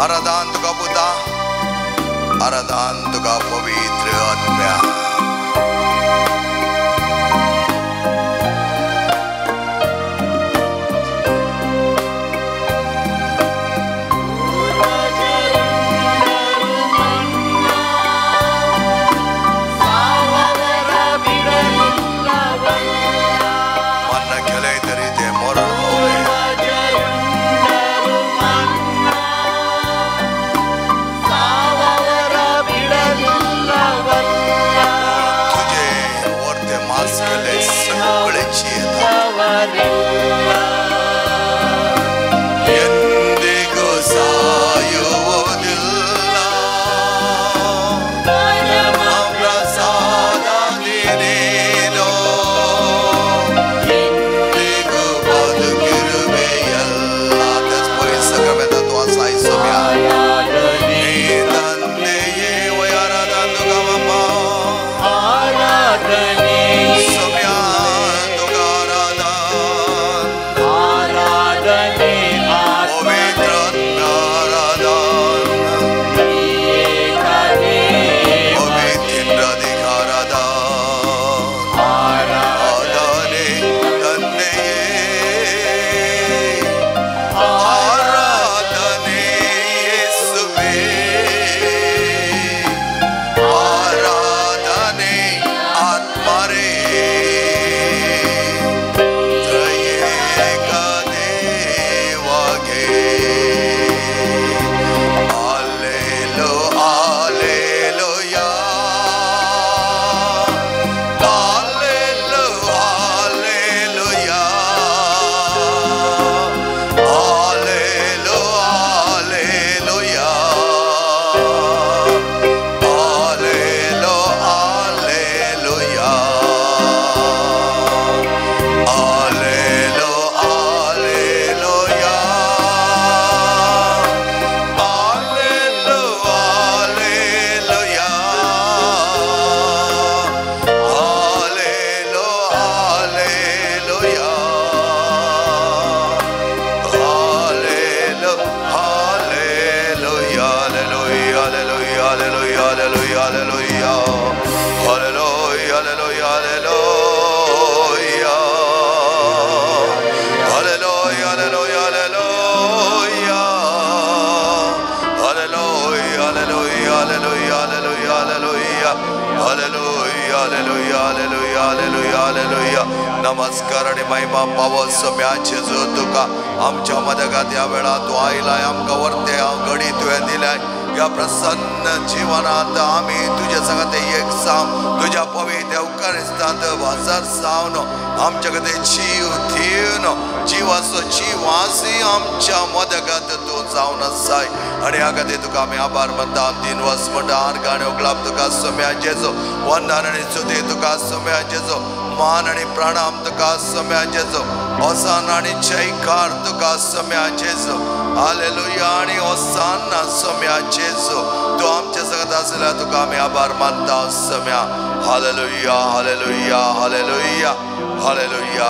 आराधन तुका पुता, आराधन तुका पवित्र आत्म्या. नमस्कार आणि महिमा पावो सम्याचे जो तुका आमच्या मदगात या वेळा तू आयलाय आमका वरते घडी तुवें दिलाय या प्रसन्न जीवनात आम्ही तुझ्या संगत एक साव तुझ्या पवित्र अवकारिस्तांत वाजार सावन आमच्या कते जीव थीन जीवाचो जीवासी आमच्या मदगात तू जावन आसाय आणि हाका तुका आमी आभार मानता तीन वस म्हणटा आर्गाने उगलाप तुका सम्याचेचो वंदन आणि स्तुती तुका सम्याचेचो मान आणि प्रणाम तुका सम्याचेचो ओसान आणि जयकार तुका सम्याचेचो हालेलुया आणि ओसाना सम्याचेचो तू आमच्या संगत आसल्या तुका आमी आभार मानता सम्या हालेलुया हालेलुया हालेलुया हालेलुया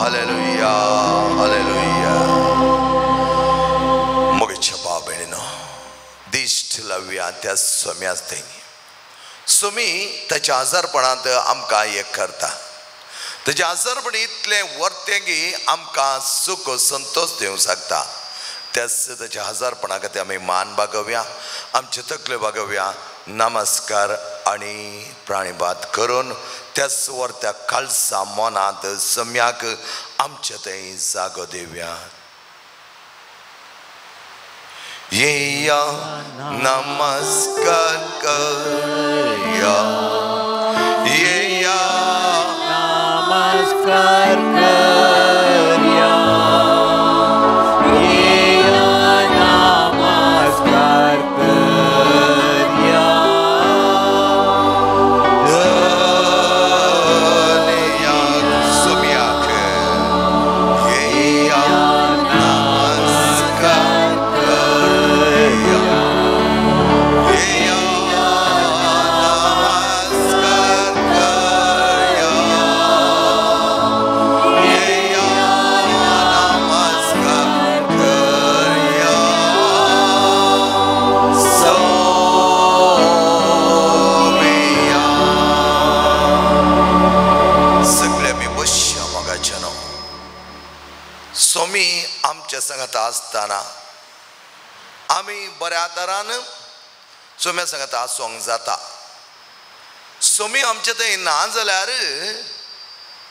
हालेलुया हालेलुया मोगेच्या बाबेनो दिश्ट लावया त्या सम्यास थंय सुमी त्याच्या आजारपणात आमकां एक करता त्याच्या आजारपण इतले वर्तेगी आमकां सुख संतोष दिवंक शकता त्याच त्याच्या आजारपणा खातीर आमी मान बागोवया आमचे तकले बागोवया नमस्कार आणि प्राणिपात करून त्याच वर्त्या खालसा मनात सम्याक आमच्या थंय जागो दिवया येया नमस्कार करया येया नमस्कार करया येया नमस्कार करया धन्या सम्याक येया नमस्कार करया येया नमस्कार करया सोमी आमच्या सांगता आसतना आमी बऱ्या तरान सोम्या सांगता आसोंक जाता. सोमी आमचे थंय ना जाल्यार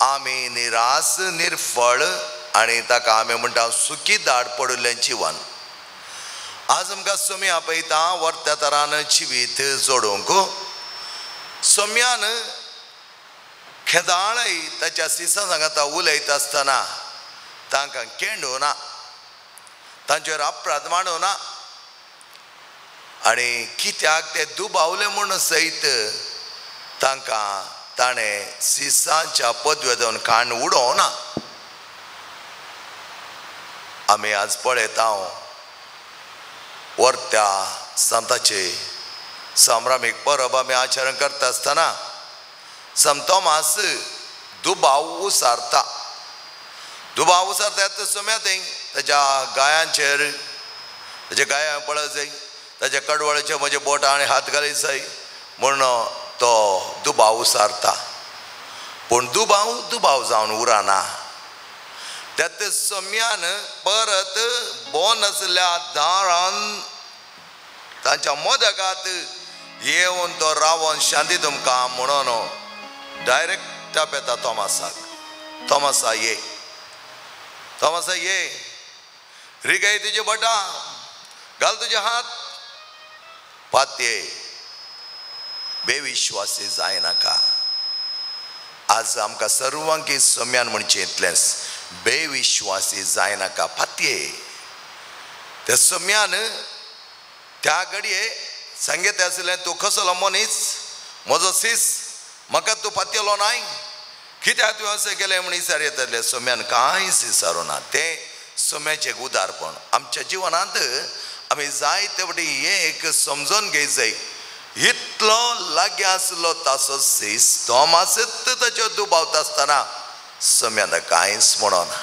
आमी निरास निर्फळ आनी ताका आमी म्हणटा सुखी दाड पडिल्लें जिवन. आज आमकां सोमी आपयता वर्त्या तरान जिवीत जोडूंक. सोम्यान खेदाळय ताच्या सिसां सांगता उलयता आसतना तांकां केंडू ना, तांचेर अपराध मांडू ना आनी कित्याक ते दुबावले म्हूण सयत तांकां ताणें सिसांच्या पदवेदोन काण उडोवना. आमी आज पळयता वर्त्या संताचे संभ्रामीक परब आमी आचरण करता आसतना संत तोमास दुबाव उसारता. दुबाव उसारता येता सोम्या थंय ताच्या गायांचेर, ताच्या गायां पळय जाय, ताच्या कडवळाचेर म्हजे बोट आनी हात घाली जाय म्हूण तो दुबाव उसारता. पूण दुबाव जावन उरना. त्यात सोम्यान परत बोन आसल्या दारान तांच्या मोदकांत येवन तो रावोन शांती तुमकां म्हणून डायरेक्ट येता तोमासाक. तोमासा ये, तोमासा ये, रिगाय तुजे बोटां, घाल तुजे हात, पातये, बेविश्वासी जाय नाका. आज आमकां सर्वांकी सोम्यान म्हणचें इतलेंच, बेविश्वासी जाय नाका, पातये. त्या सोम्यान त्या घडये सांगितलें आसलें तूं कसलो मनीस, म्हजो सीस, म्हाका तूं पातयलो नाय, कित्याक तुवें अशें केलें म्हूण विचार येताले. सोम्यान कांयच विचारूं ना. तें सोम्याचें उदारपण. आमच्या जिवनांत आमी जायते फावटी एक समजून घेवंक जाय, इतलो लागीं आसलो ताचो सीस तोमासच ताचेर दुबावता आसतना सोम्यान कांयच म्हणोना.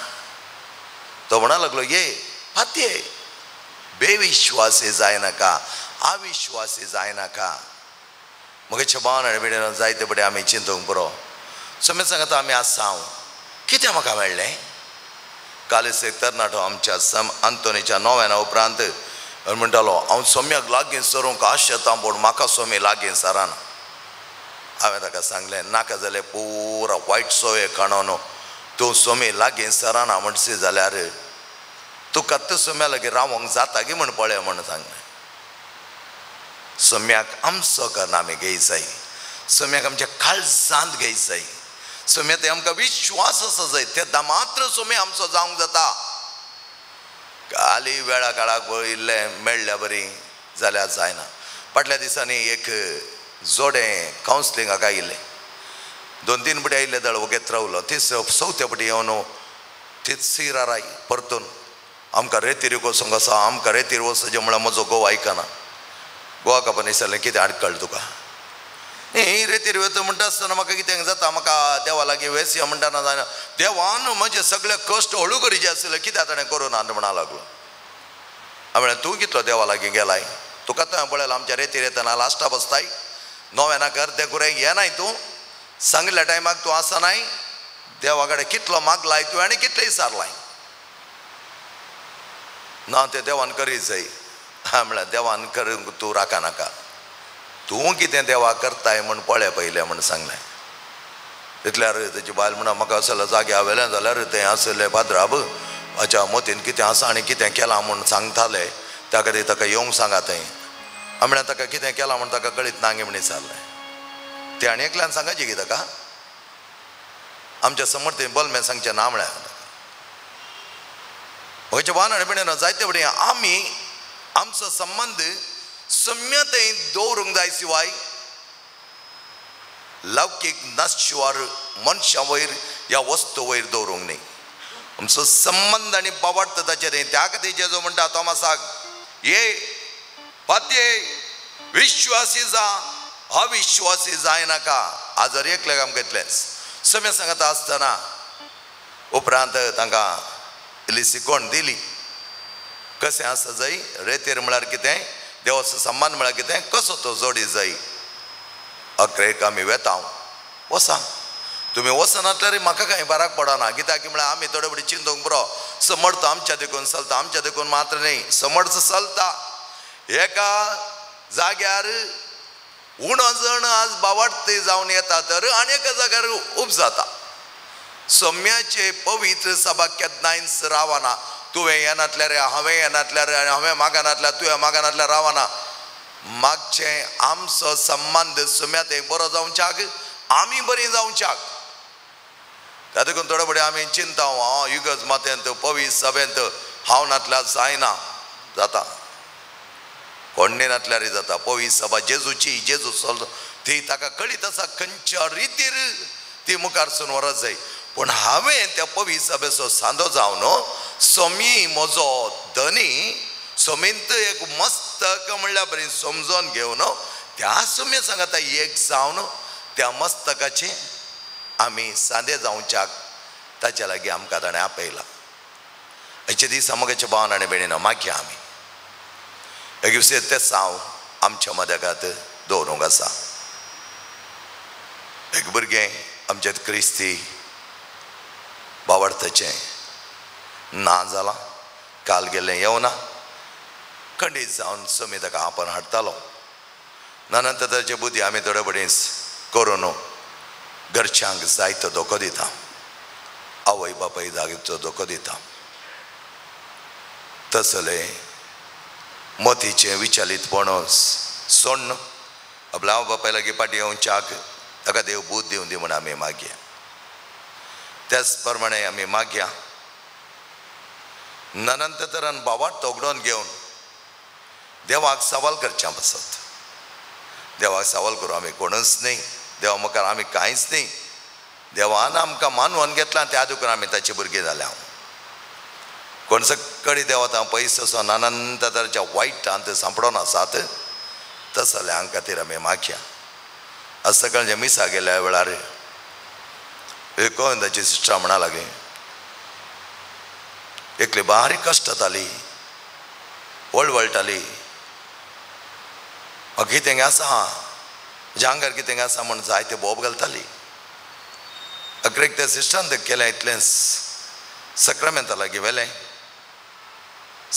तो म्हणूंक लागलो ये पातये, बेविश्वासी जाय नाका, अविश्वासी जाय नाका. म्हगे बान आनी बिडेन जायते फावटी आमी चिंतूंक पुरो. सोम्या सांगता आमी आसां, कितें म्हाका मेळ्ळें. कालीस एक तरणाटो आमच्या आंतोनीच्या 9व्या उपरांत म्हणटालो हांव सोम्याक लागीं सरूंक आश येता पूण म्हाका सोमी लागीं सराना. हांवें ताका सांगलें नाका जाल्यार पुरा वायट सवय काडून तूं सोमी लागीं सराना म्हणशी जाल्यार तुका तूं सोम्या लागीं रावोंक जाता गे म्हूण पळय म्हूण सांगलें. सोम्याक आमचो करून आमी घेवंक जाय. सोम्याक आमच्या काळजांत घेवंक जाय. सोम्या ते आमकां विश्वास आसा जाय तेन्ना मात्र सोमी आमचो जावंक जाता. खाली वेळा काळाक पळयल्लें मेळ्ळें बरी जाल्यार जायना. फाटल्या दिसांनी एक जोडें कावन्सिलिंगाक आयिल्लें. 2-3 फावटी आयिल्ले दळ वगेत रावलो. ती 4थ्या फावटी येवन तीच सिराराय परतून आमकां रेतीर वचूंक आसा, आमकां रेतीर वचचें म्हळ्यार म्हजो घोव आयकना. गोवा कापान विचारलें कितें आडकळ तुका. रेतीर वता म्हणटा आसतना म्हाका कितें जाता, म्हाका देवा लागीं वेस या म्हणटाना जायना. देवान म्हजे सगळे कश्ट हळू करीचे आसले, कित्याक ताणें करूं ना म्हणा लागलो. हांवें म्हणलें तूं कितलो देवा लागीं गेलाय. तुका थंय पळयलां आमच्या रेतीर येतना लास्टा बसताय 9 नाकर तें कुरें येनाय. तूं सांगल्या टायमाक तूं आसनाय. देवा कडेन कितलो मागलाय तुवें आनी कितलें विचारलाय. ना तें देवान करीत जाय. हांवें म्हणलें देवान करूंक तूं राका नाका, तूं कितें देवा करताय म्हूण पळय पयलें म्हूण सांगलें. तितल्यार तेजी बायल म्हणा म्हाका असले जागे हांवेलें जाल्यार तें आसलें पाद्राब हाच्या मतीन कितें आसा आनी कितें केलां म्हूण सांगताले, त्या खातीर ताका येवंक सांगा थंय. हांवें म्हणलें ताका कितें केलां म्हूण ताका कळीत ना गे म्हूण विचारलें. तें आनी एकल्यान सांगाचें गे ताका. आमच्या समर्थीन बोलमें सांगचें ना म्हळ्यार म्हज्या बान आनी बिडेन जायते फावटी आमी आमचो संबंद सम्यतेन दवरूंक जाय शिवाय लौकीक नश्वर मनशा वयर ह्या वस्तू वयर दवरूंक न्ही. आमचो संबंद आनी बाबडटा ताचेर. त्या खातीर जेजो म्हणटा तोमासाक ये पातये, विश्वासी जा, अविश्वासी जाय नाका. आज जर एकल्याक आमकां इतलेंच सोम्या सांगता आसतना उपरांत तांकां इल्ली शिकवण दिली कशें आसा जाय. रेतीर म्हळ्यार कितें, देवाचो सन्मान म्हळ्यार कितें, कसो तो जोडी जाय. अकरेक आमी वेता वसा तुम्ही वसनातल्या रे म्हाका कांय फरक पडना कित्याक की म्हळ्यार आमी थोडे बडी चिंतूंक बरो समर्थ आमच्या देखून चलता आमच्या देखून मात्र न्ही समर्थ चलता एका जाग्यार उणो जण आज बावडते जावन येता तर आनी एका जाग्यार उब जाता सौम्याचे पवित्र सभा केन्नाच रावना तुवें येनातल्या रे हांवें येनातल्या रे हांवें मागनातल्या तुवें मागनातल्या रावना मागचे आमचो संबंध सौम्यात बरो जावच्याक आमी बरी जावच्याक त्या देखून थोडे बडे आमी चिंता युगज मातेंत पवित्र सभेंत हांव नातल्या जायना जाता कोण्णे नातल्यार जाता पवित्र सभा जेजूची जेजू चल ती ताका कळीत आसा खंयच्या रितीर ती मुखार सून व्हरत जाय पूण हांवें त्या पवित्र सभेचो सांदो जावन सोमी म्हजो धनी सोमींत एक मस्तक म्हणल्यार बरी समजोन घेवन त्या सोम्या सांगता एक जावन त्या मस्तकाचे आमी सांदे जावच्याक ताच्या लागीं आमकां ताणें आपयला हेचे दीस मोगाच्या भावान आनी भयणीनो मागया आमी एक दिवस ते साव आमच्या मदकात दवरूंक आसा एक भुरगें आमचे क्रिस्ती बावडताचें ना जालां काल गेल्लें येवना खंडीत जावन सोमी ताका आपण हाडटालो नंतर ताचे बुद्धी आमी थोडे बडीस करून घरच्यांक जायतो धोको दिता आवय बापाय जागेचो धोको दिता तसले मोतीचे विचलितपण सोडून आपल्या आवय बापाय लागीं फाटी येवच्याक ताका देव बूद दिवं दी म्हण आमी मागया त्याच प्रमाणे आमी मागया नंतरान बावाट तोगडोन घेवन देवाक सवाल करचें बसत देवाक सवाल करूं आमी कोणूच न्ही देवा मुखार आमी कांयच न्ही देवान आमकां मानवून घेतलां त्या देखून आमी ताचे भुरगीं जाल्या कोण सकळी देवा पयस असो अनंत तराच्या वायटांत सांपडोन आसात तसल्या खातीर आमी मागया आज सकाळचे मिसा गेल्या वेळार गोविंदाची सिस्टर म्हणा लागे एकली बारीक कश्ट जाताली वळवळटाली कितें आसा म्हज्या आंगार कितें आसा म्हण जायते बोब घालताली अकरेक त्या सिस्टरान केलें इतलेंच सक्रामेंता लागीं व्हेलें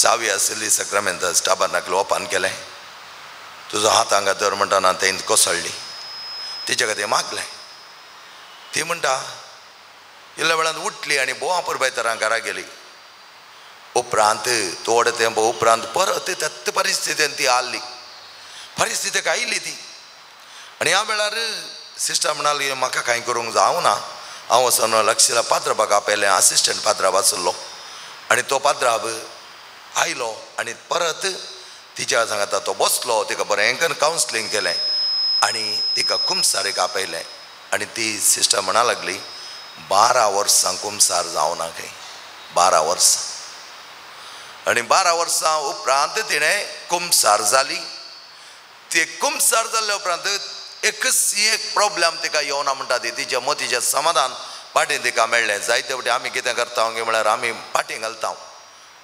सावी आशिल्ली सक्रामेंत टाबरनाकल ओपन केलें तुजो हात हांगा धर म्हणटाना तें कोसळ्ळी तिचे खातीर मागलें ती म्हणटा इल्ल्या वेळान उठली आनी बोवा पुरबायतरां घरा गेली उपरांत थोडे तेंप उपरांत परत त्याच परिस्थितीन ती आल्ली परिस्थितीक आयिल्ली ती आनी ह्या वेळार सिस्टर म्हणाली म्हाका कांय करूंक जावना हांव वचून लक्षला पाद्रबाक आपयलें असिस्टंट पाद्राब आसलो आनी तो पाद्राब आयलो आनी परत तिच्या सांगाता तो बसलो तिका बरें करून कावन्सिलींग केलें आनी तिका कुमसारेक आपयलें आनी ती सिस्टर म्हणा लागली 12 वर्सां कुमसार जावना खंय 12 वर्सां आनी 12 वर्सां उपरांत तिणें कुमसार जाली ती कुमसार जाल्ल्या उपरांत एकच एक प्रॉब्लेम तिका येवना म्हणटा ती तिच्या मोतीचें समाधान पाटीन तिका मेळ्ळें जायते फावटी आमी कितें करता म्हळ्यार आमी पाटी घालता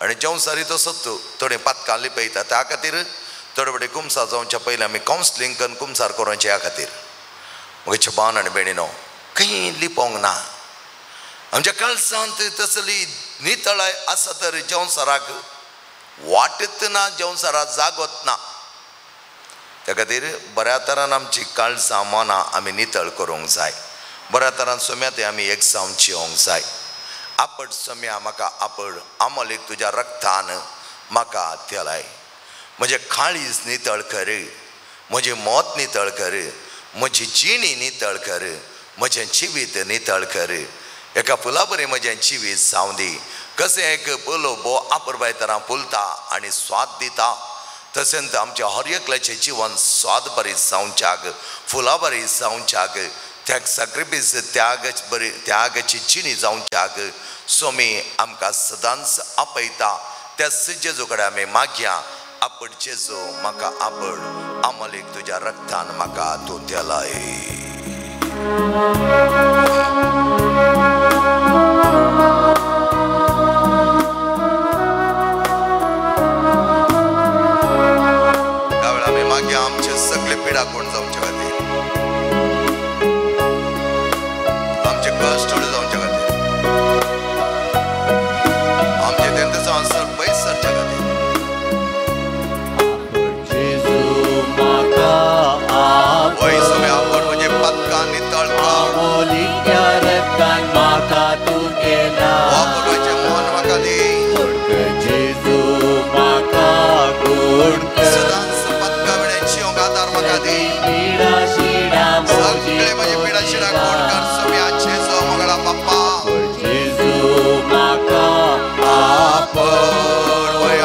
आनी जेवसारी तसोच थोडीं पातकां लिपयता त्या खातीर थोडे फावटी कुमसार जावच्या पयलीं आमी कावन्सिलींग करून कुमसार करूंचे ह्या खातीर म्हज्या भावान आनी भयणीनो खंय लिपोंक ना आमच्या काळजांत तसली नितळाय आसा तर जेवसाराक वाटत ना जेवसाराक जागोत ना त्या खातीर बऱ्या तरान आमची काळजां मनां आमी नितळ करूंक जाय बऱ्या तरान सोम्यात आमी एक जावन जियोंक जाय आपड सोम्या म्हाका आपड आमोलीक तुज्या रक्तान म्हाका तेलाय म्हजें काळीज नितळ कर म्हजें मोत नितळ कर म्हजी जिणी नितळ कर म्हजें जिवीत नितळ कर एका फुला बरें म्हजें जिवीत जावं दी कशें एक फुलो बो आपुरबाय तरां फुलता आनी स्वाद दिता तशेंच आमचें हर एकल्याचें जिवन स्वाद बरी जावच्याक फुलां बरी जावच्याक त्या सॅक्रिफीस त्यागाची जिणी जावच्याक सोमी आमकां सदांच आपयता त्या जेजू कडेन आमी मागया आपड जेजू म्हाका आपड आमोलीक तुज्या रक्तान म्हाका तूं तेलाय त्या वेळा आमी मागया आमचे सगळे पिडा कोण जावचे खातीर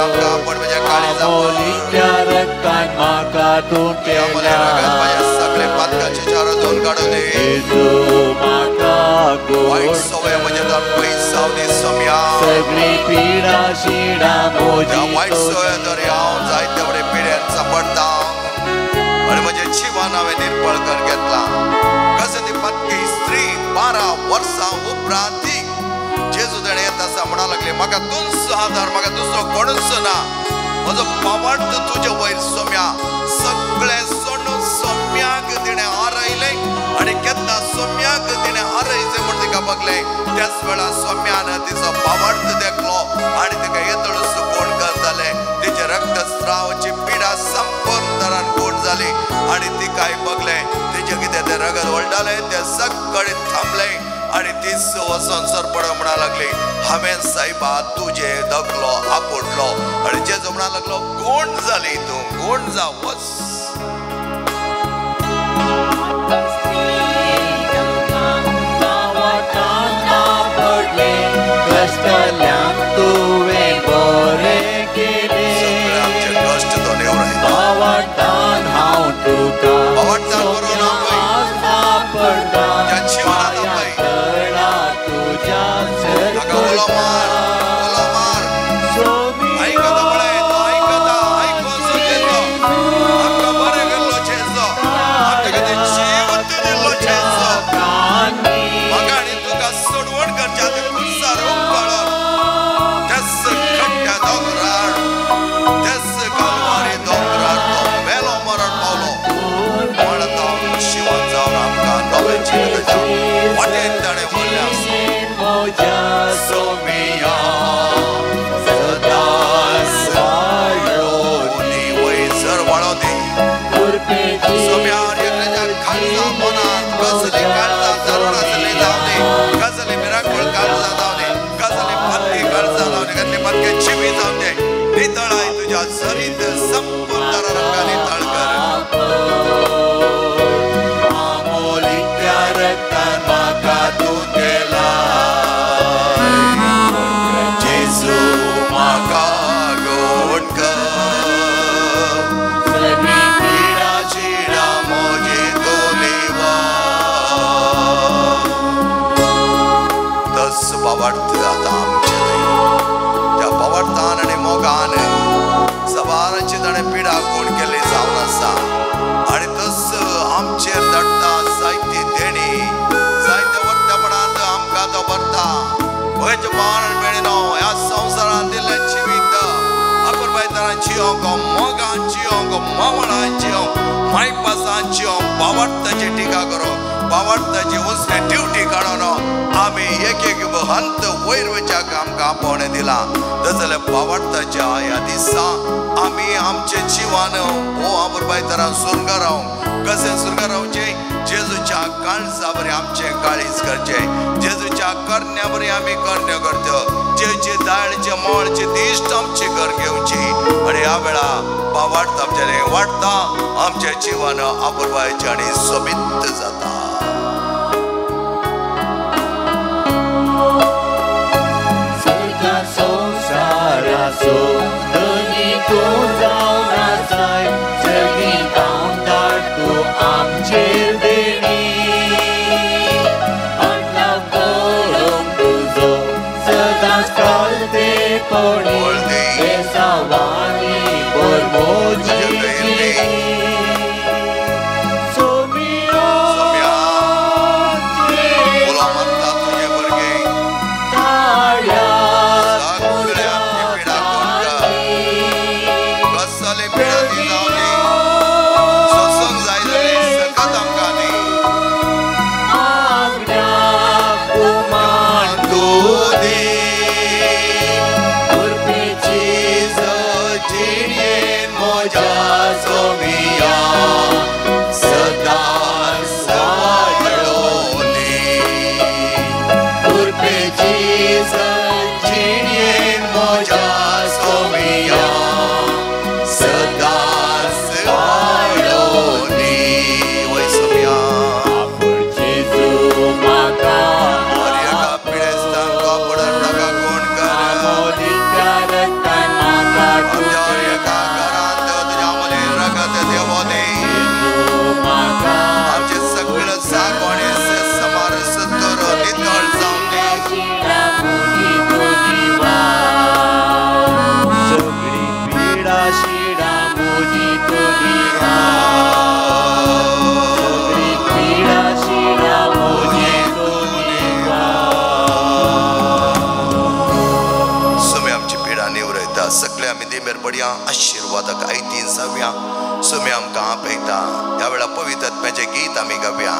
आमकां आपण म्हज्या काळीजा अमोलीच्या रक्तान म्हाका तूं म्हज्या रगत म्हज्या सगळे पातकाचे चार धुवन काडून दी जेजू म्हाका वायट गोड सवय म्हज्यातून पयस जावं दी सोम्या सगळी पिडा शिडा त्या मोजी वायट सवय जर हांव जायते बरे पिड्यान सांपडटा आणि म्हजें जिवन हांवें निर्मळ करून घेतलां कशें ती पत्की स्त्री 12 वर्सां उपरांत जेजू ताणें येता आसा म्हणा लागली म्हाका तूंच आदार म्हाका दुसरो कोणूच ना म्हजो पावट तुजे वयर सोम्या सगळे सोडून सोम्याक तिणें हारयलें आनी केन्ना सोम्याक तिणें हारयचें म्हण तिका बगलें त्याच वेळार सोम्यान तिचो पावट देखलो आनी तिका येतळूच कोण जालें तिचे रक्तस्रावाची पिडा संपूर्ण तरान कोण जाली आनी तिकाय बगलें तिचें कितें तें रगत वळटालें तें सगळें थांबलें आणि तीच वचून सरपड म्हणा लागली हांवें सायबा तुजे दगलो आपोडलो आणि जेजू म्हणा लागलो कोण जाली तूं कोण जा वच कश्टल्यांक तुवें बरें केलें आमचे कश्ट तो नेवराय आवडटान हांव तुका आवडटान बरो ना सापडटा ज्या जिवनांत आपय तुज्या ताका उलो मार आयकता पळय तो आयकता आयकोन जेजू आमकां बरें केल्लो जेजू आमच्या खातीर जीव दिल्लो जेजू म्हाका आनी तुका सोडवण करच्या खुर्सार उपळून तेच खट्ट्या दोंगरार तेच कालवारी दोंगरार तो मेलो मरण पावलो म्हण तो शिवण जावन आमकां नवें जिवीत वाटेन ताणें व्हरलें आसा सोमिया सदांच वाडोनी वयर वाडो दी सोम्या एकल्याच्या खालसा मनांत कसली काळजां धरून आसली जावं दी कसली मिराकूळ काळजां जावं दी कसली पत्ती काळजां जावं दी कसली पत्के जिवी जावं दे नितळाय तुज्या झरीत संपूर्ण रंगां नितळ कर अमोलीच्या रक्तान म्हाका तूं जेजू म्हाका गोड कर सगळी पिडा शिडा मोजी तोलिवा तस पावट आतां आमचे त्या पावटान आनी मोगान सवारांची ताणें पिडा कोण केल्ली जावन आसा आनी तस आमचेर धाडटा जायती देणी जायत्या वर्तपणांत आमकां तो भरता पयचे पान मेळिनो ह्या संवसारांत दिल्लें जिवीत अपुरबायतरां जियोंक मोगान जियोंक मावळान जियोंक मायपासान जियोंक पावटाची टिका करूंक पावटाची उसरे ड्युटी काडून आमी एक एक हंत वयर वचूंक आमकां आपोवणें दिलां तशें जाल्यार पावटाच्या ह्या दिसा आमी आमचें जिवन हो अपुरबायतरां सुरगां रावंक कशें सुरगां रावचें जेजूच्या काळजा बरें आमचें काळीज करचें जेजूच्या करण्या बरें आमी करण्यो करच्यो जेची दाळचे मोळचे दिश्ट आमची घर घेवची आनी ह्या वेळा पावट आमचें वाडटा आमचें जिवन अपुरबायचें आनी सोबीत जाता संवसाराचो धनी तूं जावन आसाय सगळी गांव धाड तूं आमचेर देणी आटला पळोवंक तुजो सदांच कळते कोणी बेसावांनी बरमोजी So आमी दिमेर पडया आशिर्वादक आयतीन जावया. सुमी आमकां आपयता ह्या वेळा पवित्र आत्म्याचें गीत आमी गावया.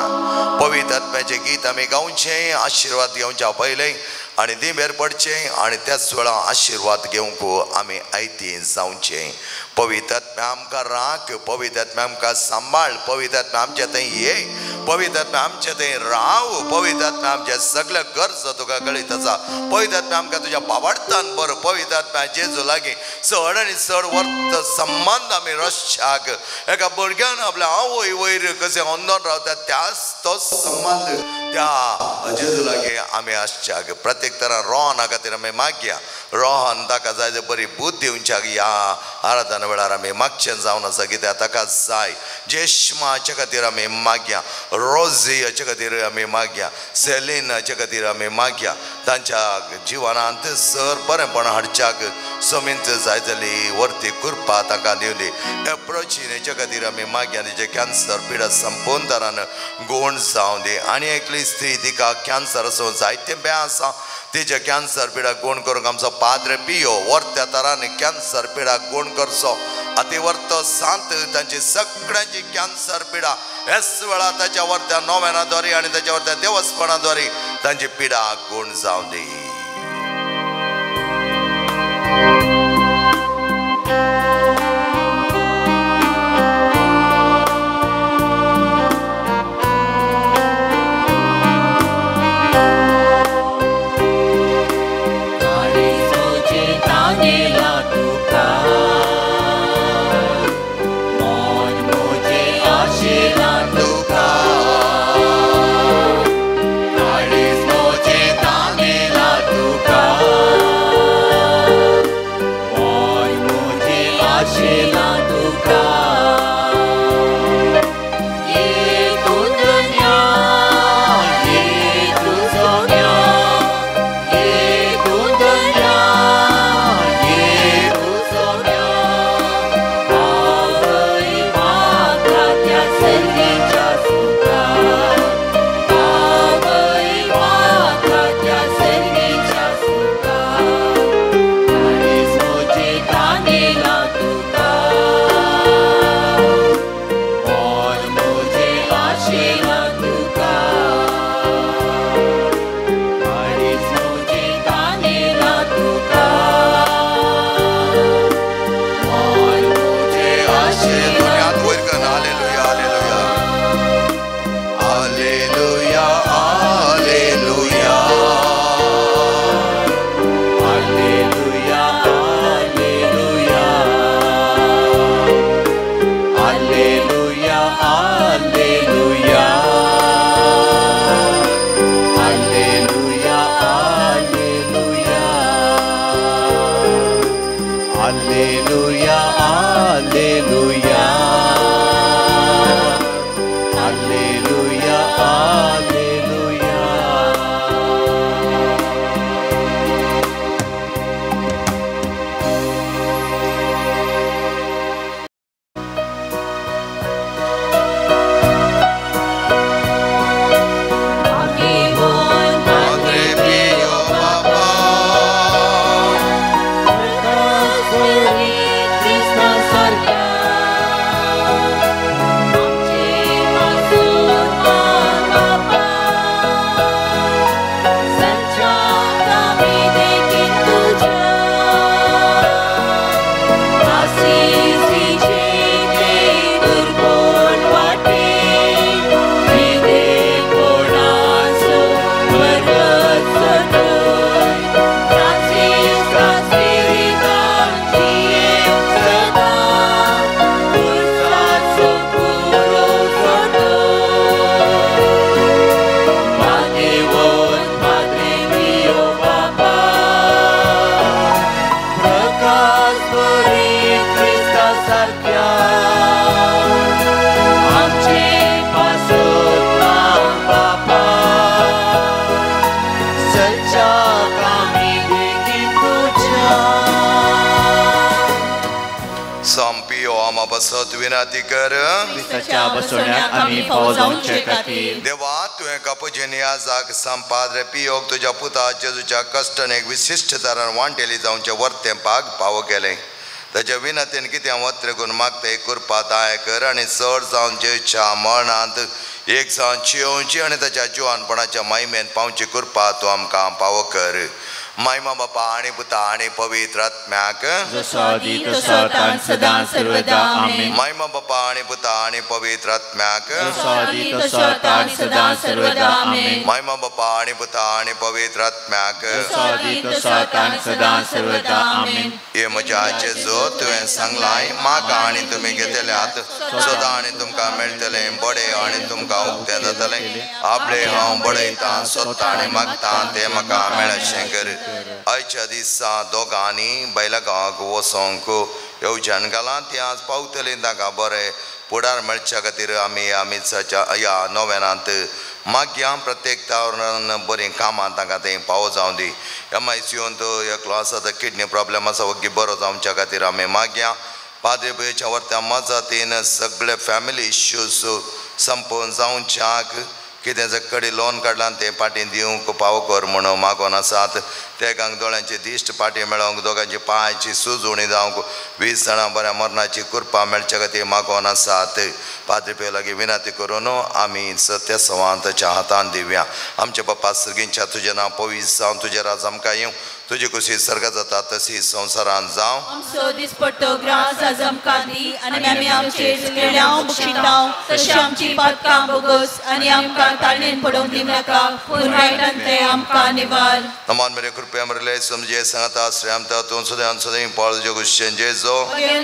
पवित्र आत्म्याचें गीत आमी गावचें, आशिर्वाद घेवच्या पयलें आनी दिमेर पडचें आनी त्याच वेळा आशिर्वाद घेवंक आमी आयतीन जावचें. पवित्र आत्म्या आमकां राख, पवित्र आत्म्या आमकां सांबाळ, पवित्र आत्म्या आमचे थंय ये, पवित्र आत्म्या आमचे थंय राव, पवित्र आत्म्या आमचे सगळे गरज तुका कळीत आसा. पवित्र आत्म्या आमकां तुज्या पावडतान बरो, पवित्र आत्म्या जेजू लागीं चड आनी चड वर्त संबंध आमी रश्याक एका भुरग्यान आपल्या आवय वयर कशें अंदोन रावता त्याच तोच संबंध त्या जेजू लागीं आमी आसच्याक. प्रत्येक तरां रोहना खातीर आमी मागया. रोहन ताका जाय ते बरी बुद्ध दिवच्याक ह्या आराधना वेळार आमी मागचें जावन आसा, कित्याक ताका जाय. जेश्माचे खातीर आमी मागया, रोजी हाचे खातीर आमी मागया, सेलीन हाचे खातीर आमी मागया. तांच्या जिवनांत सर बरेंपण हाडच्याक समींत जाय जाली वर्ती कृपा तांकां दिवली. एप्रोचीन हेचे खातीर आमी मागया, तिचे कॅन्सर पिडा संपूर्ण तरान गोण जावं दी. आनी एकली स्त्री तिका कॅन्सर आसूं जायते बे आसा, तिचे कॅन्सर पिडाक गुण करूंक आमचो पाद्रे पियो वर्त्या तरांनी कॅन्सर पिडाक गुण करचो. अतिवर्तो सांत तांची सगळ्यांची कॅन्सर पिडा हेच वेळा ताच्या वर्त्या नोवेनाद्वारे आनी ताच्या वर्त्या देवस्पणाद्वारे तांची पिडा गुण जावं दी. विनंती कर देवा तुवें कापुजेनी आजाक संपाद्रे पियोक तुज्या पुता जेजूच्या कश्टान एक विशिष्ट तरान वांटेली जावचे वर्तें पाग पाव केलें. ताच्या विनंतीन कितें वत्र करून मागता एक करपा ताय कर आनी चड जावन जेच्या मरणांत एक जावन जियोवची आनी ताच्या जिवानपणाच्या महिमेन पावची करपा तूं आमकां पावो कर महिमा बापा आणि पुता आणि पवित्र आत्म्याक महिमा बापा आणि पुता आणि पवित्र आत्म्याक महिमा बापा आणि पुता आणि पवित्र आत्म्याक हे म्हज्याचे जो तुवें सांगलाय म्हाका आनी तुमी घेतल्यात सदां आनी तुमकां मेळटले बडे आनी तुमकां उक्तें जातलें आपले हांव बडयतां सोदतां आनी मागतां तें म्हाका मेळचें कर आयच्या दिसा दोगांनी बैला गांवाक वचोंक येवच्यान घालां ती आज पावतली ताका बरें फुडार मेळच्या खातीर आमी आमीच्या ह्या नोवेनांत मागया प्रत्येक तावरान बरीं कामां ताका तें पावो जावं दी MICUन तो एकलो आसा तो किडनी प्रॉब्लेम आसा वगी बरो जावच्या खातीर आमी मागया पाद्रेपयच्या वर्त्या मजतीन सगळे फॅमिली इश्यूज संपोवन जावच्याक कितें जर कडी लोन काडलां तें पाटी दिवंक पावो कर म्हणून मागोन आसात तेकांक दोळ्यांची दिश्ट पाटी मेळोवंक दोगांची पांयाची सुजोवणी जावंक 20 जाणां बऱ्या मरणाची कृपा मेळच्या खातीर मागोन आसात पाद्री लागीं विनंती करून आमी सत्य संवादाच्या हातान दिवया आमच्या बापा सर्गींच्या तुजें नांव पवित्र जावं तुजें राज आमकां येवं तुजी कुशी सर्ग जाता तशी संवसारांत जावं आमचो दिसपट्टो ग्रास आज आमकां दी आनी आमी आमचे चुकलेल्यांक बक्षितांव तशें आमची पातकां बोगस आनी आमकां ताळणेन पडोवंक दिवं नाका पूण वायटांत ते आमकां निवार नमान मेरे कृपया मरले समजे सांगता श्रेमता तूं सदां सदां पाळ जगुशें जेजो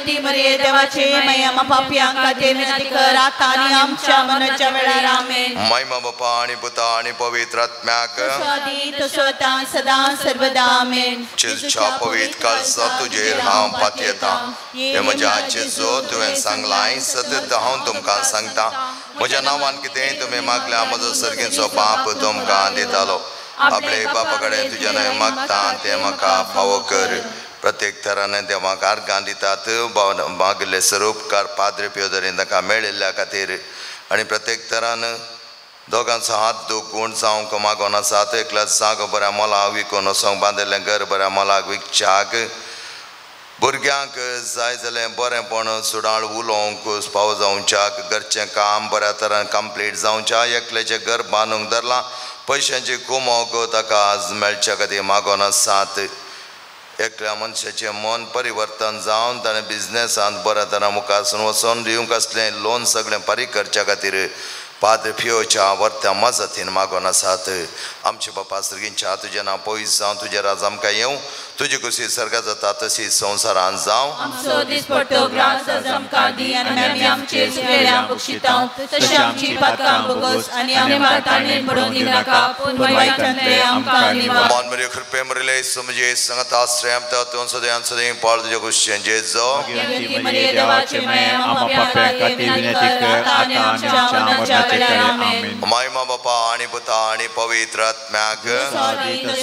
ती मरे देवाचे माया मा पापयांक खातीर विनंती कर आतां आनी आमच्या मरणाच्या वेळार आमेन महिमा बापा आनी पुता आनी पवित्र आत्म्याक आदी तसोतां सदां सर्वदा आमेन चिलच्या पवित्र काळजा तुजेर हांव पातयेतां हे म्हज्या जेजो तुवें सांगलां सतत हांव तुमकां सांगता म्हज्या नांवान कितेंय तुमी मागल्या म्हजो सर्गेचो बाप तुमकां दितालो आपले बापा कडेन तुजें न्हय मागता तें म्हाका फावो कर प्रत्येक तरान देवाक आर्गां दितात मागले स्वरूपकार पाद्री पियोदरीन ताका मेळिल्ल्या खातीर आनी प्रत्येक तरान दोगांचो हात दुखून जावंक मागोन आसात एकल्या जागो बऱ्या मोलाक विकून वचोंक बांदिल्लें घर बऱ्या मोलाक विकच्याक भुरग्यांक जाय जाल्यार बरेंपण सुडाळ उलोवंक फावो जावच्याक घरचें काम बऱ्या तरान कंप्लीट जावच्या एकल्याचें घर बांदूंक धरलां पयशांची कुमोक ताका आज मेळच्या खातीर मागोन आसात एकल्या मनशाचें मन परिवर्तन जावन ताणें बिझनेसांत बऱ्या तरान मुखार वचोन दिवंक आसलें लोन सगळें फारीक करच्या खातीर पाद्री पियोच्या वर्त्या मजतीन मागोन आसात आमचे बापा सर्गींच्या तुजें नांव पवित्र जावं तुजें राज आमकां येवं तुजी कुशी सर्गा जाता तशी संवसारांत जावं आमचो दिसपट्टो ग्रास आज आमकां दी आनी आमी आमचे चुकलेल्यांक बक्षितांव तशें आमची पातकां बोगस आनी आमकां ताळणेन पडोवंक दिवं नाका पूण वायटांत ते आमकां निवार मान मरे कृपे मरले समजे सांगता श्रेमता तूं सदां सदां पाळ तुज्या कुशीचें जेजो मरे देवाचे माया मा पापयांक खातीर विनंती कर आतां आनी आमच्या मरणाच्या वेळार आमेन महिमा बापा आनी पुता आनी पवित्र आत्म्याक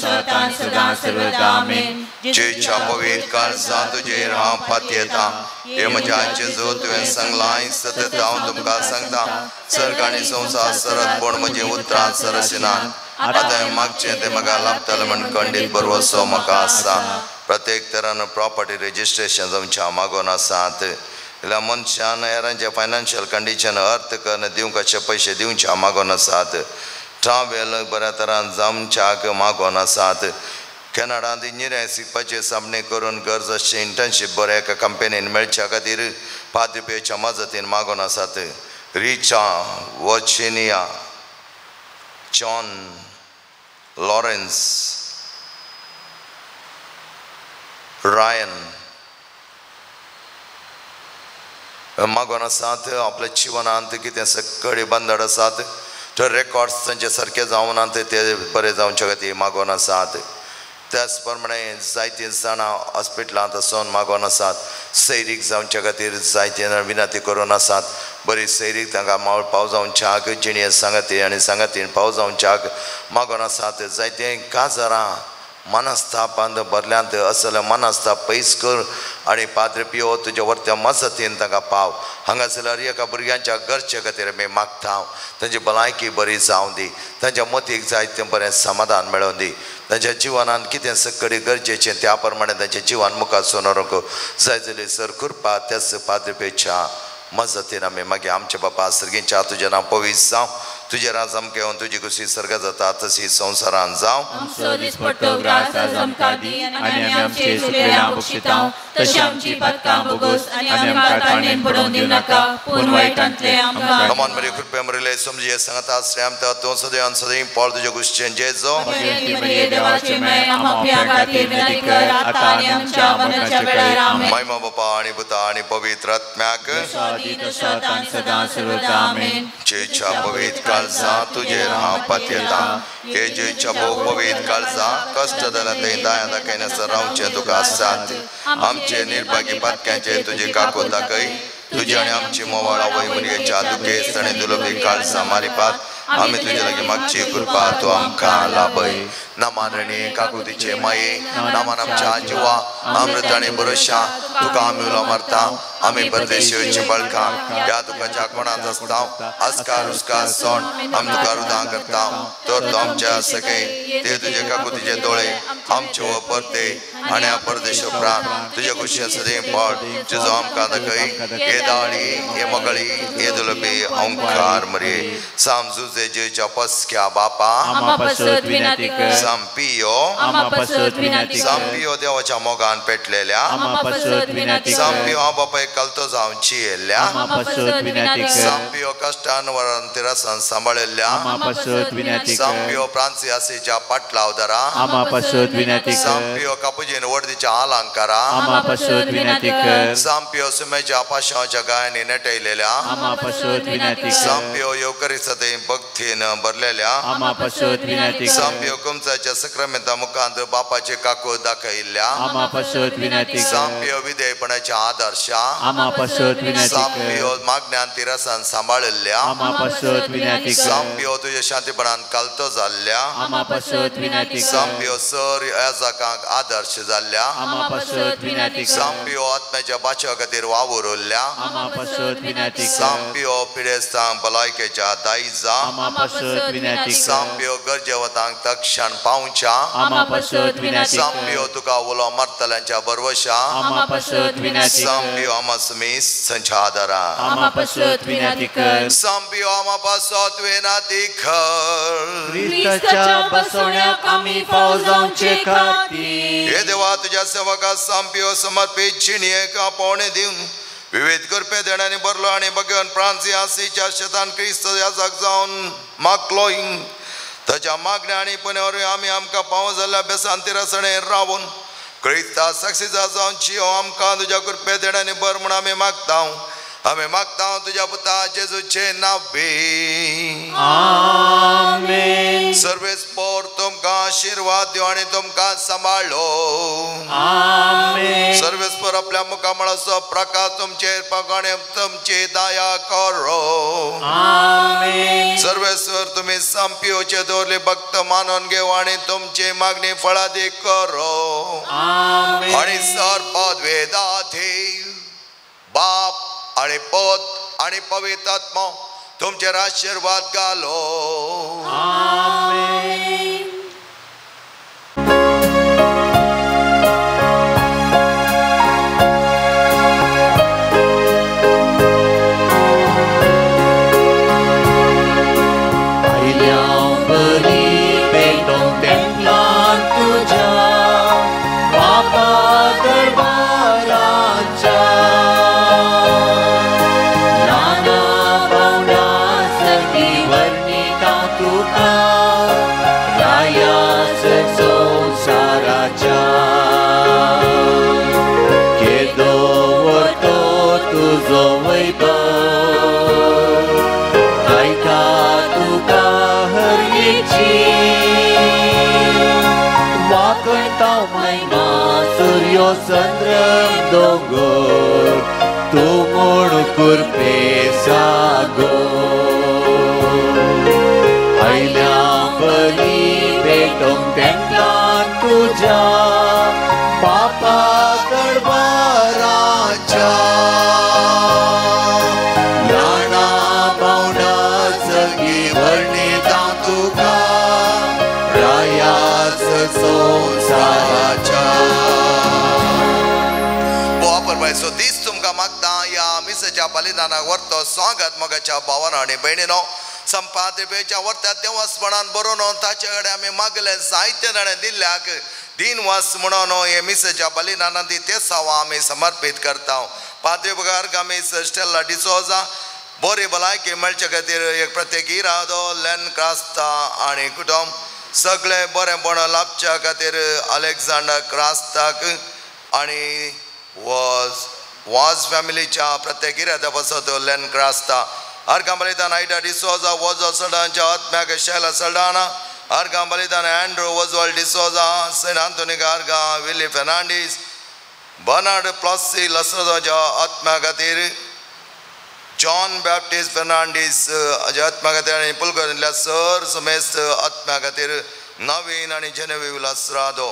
सदां सर्वदा आमेन जेच्या पवित्र काळजा तुजेर हांव पातयेतां हे म्हज्या जेजो तुवें सांगलां सतत हांव तुमकां सांगता सर्ग आनी संवसार सरतपण म्हजी उतरां सरसिनात आतां मागचें तें म्हाका लाभतलें म्हण खंडीत बरवसो म्हाका आसा प्रत्येक तरान प्रॉपर्टी रेजिस्ट्रेशन जावच्या मागोन आसात जाल्यार मनशान हेरांचे फायनान्शियल कंडिशन अर्थ करून दिवंक अशे पयशे दिवच्या मागोन आसात ट्रावेल बऱ्या तरान जमच्याक मागोन आसात कॅनडांत इंजिनियरींग शिकपाचें सामने करून गरज अशें इंटर्नशीप बऱ्या एका कंपनीन मेळच्या खातीर पाद्री पियोच्या मजतीन मागोन आसात रिचा वर्जिनिया जॉन लॉरेन्स रायन मागोन आसात आपल्या जिवनांत कितें सकळी बंदड आसात तर रेकॉर्ड्स तांचे सारके जावनात ते बरे जावचे खातीर मागोन आसात त्याच प्रमाणे जायतीं जाणां हॉस्पिटलांत वचोन मागोन आसात सैरीक जावच्या खातीर जायतीं विनंती करून आसात बरी सैरीक तांकां मावळ पाव जावच्याक जिणें सांगाती आनी सांगातीन पाव जावच्याक मागोन आसात जायतीं काजारां मनस्तापांत भरल्यांत असले मनस्ताप पयस कर आनी पाद्र पियो तुज्या वर्त्या मजतीन तांकां पाव हांगासरल्या एका भुरग्यांच्या घरचे खातीर आमी मागता तांची भलायकी बरी जावं दी तांच्या मतीक जायतें बरें समाधान मेळोवन दी तांच्या जिवनान कितें सकडी गरजेचें त्या प्रमाणे तांचें जिवन मुखार सोनोरक जाय जाल्यार सर कृपा त्याच पाद्र पेच्या मजतीन आमी मागीर आमचे बापा सर्गीच्या तुजें नांव पवित्र जावं तुझे राजम घेवन तुजी कुशी सर्ग जाता तशी संवसारान जावं नमन मरी कृपे मरिले समजे सांगता श्रेम तो सदैव सदैव पॉल तुझे कुशें जेजो महिमा बापा आणि पुता आणि पवित्र आत्म्याक जेच्या पवित्र काळजा तुझे राह पत्यता हे जेच्या भोव पवित्र काळजा कष्ट जाल्या ते दाया दाखयनासर रावचे तुका साथ आमचे निर्भागी पातक्यांचे तुझे काको दाखय तुझे आणि आमची मोवाळा वय मुलगेच्या दुखेस आणि दुलभी काळजा मारिपात आम्ही तुझे लागी मागची कृपा तू आमकां लाभय नामारणी काकुतीचे माये नामान आमच्या जिवा अमृत आणि भरोशा तुका आम्ही उलो मारता आम्ही परदेशीची बळका त्या तुकाच्या कोणात असता अस्कार उसकार सोन आम तुका रुदां करता तर तू आमच्या सगळे ते तुझे काकुतीचे दोळे आमचे व परते आणि परदेश उपरांत तुझे कुशे सदैव पड तुजो आमकां दाखय हे दाळी हे मगळी हे दुलबी ओंकार मरे सामजुजे जेच्या पस्क्या बापा संपियो देवाच्या मोगान पेटलेल्या संपियो हा बापा कलतो जावची येल्ल्या संपियो कष्टान वरान तिरसन सांभाळिल्ल्या संपियो फ्रांसियासीच्या पाटलावदरा संपियो कापुजीन वर्दीच्या अलंकारा संपियो सुमेच्या पाशांच्या गायनी नटयलेल्या संपियो योगरिसते भक्तीन भरलेल्या संपियो कुमचाच्या सक्रमेंता मुखांत बापाचे काकू दाखयल्ल्या संपियो विधेयपणाच्या आदर्शा संपियो मागण्यान तिरसान सांभाळिल्ल्या संपियो तुझ्या शांतीपणान कलतो जाल्ल्या संपियो सर याजकांक आदर्श जाल्ल्या संपियो आत्म्याच्या बाच्या खातीर वावुरल्ल्या संपियो पिडेस्तांक भलायकेच्या दायजा संपियो गरजेवतांक तक्षण पावच्या संपियो तुका उलो मारतल्यांच्या बरवशा संपियो आमसमी संचादरा संपियो आमा पासत विनाती कर हे देवा तुझ्या सेवका संपियो समर्पित चिणये का पोणे दिवन विविध कृपे देण्याने भरलो आणि भगवान फ्रांसियासीच्या शेतान क्रिस्त याजक जावन मागलोय ताच्या मागण्या आणि पुण्यावर आम्ही आमकां पाव जाल्ल्या बेसांती रसणे रावून क्रिस्ता सक्सेसा जावन चियो आमकां तुझ्या कृपे देण्याने भर म्हूण आमी मागता तुझ्या पुता जेजूचे नावे आमेन सर्वेस्पोर तुमकां आशीर्वाद दिव आणि तुमकां सांबाळो आमेन सर्वेस्पोर आपल्या मुखामळाचो प्रकाश तुमचेर पगणे तुमची दया करो आमेन सर्वेस्वर तुम्ही संपियोचे दवरले भक्त मानून घेव आणि तुमची मागणी फळादी करो आमेन आणि सर्वपद वेदाधी बाप आणि पोत आणि पवित्र आत्मा तुमचेर आशीर्वाद घालो आमेन चंद्र दोंगर तू म्हूण कुरपे सागो आयल्या बली भेटोंक तेंकां तू तुझ्या पापा दरबाराच्या नाना पावना सगळी वर्णिता तुका रायास संसाराच्या. सो दीस तुमकां मागता या मिसेच्या बलिदानाक व्हरतो स्वागत मोगाच्या भावानो आनी भयणीनो. संपादपेच्या वर्त्यात देवस्थानान बरोवन ताचे कडेन आमी मागले साहित्य ताणें दिल्ल्याक दिनवास म्हणून हे मिसेच्या बलिदानान ती ते सावा आमी समर्पीत करता. पाद्री बगार गामीस स्टेला डिसोजा बरी भलायकी मेळचे खातीर एक प्रत्येकी रावदो लेन क्रास्ता आनी कुटुंब सगळे बरेपण लाभच्या खातीर अलेक्झांडर क्रास्ताक आनी वाज फॅमिलीच्या प्रत्येक गिऱ्यात बसत लेन क्रास्ता अर्गां बलिदान आयडा डिसोजा वोजो सडांच्या आत्म्याक शैला सडाना अर्गां बलिदान एंड्रू वजवल डिसोजा सेंट आंतोनी अर्गा विली फेर्नांडीस बर्नार्ड प्लॉसी लसोजाच्या आत्म्या खातीर जॉन बॅप्टिस्ट फेर्नांडीस हाज्या आत्म्या खातीर आनी पुलकरिल्ल्या सर सुमेस्त आत्म्या खातीर नवीन आनी जेनेविव लसरादो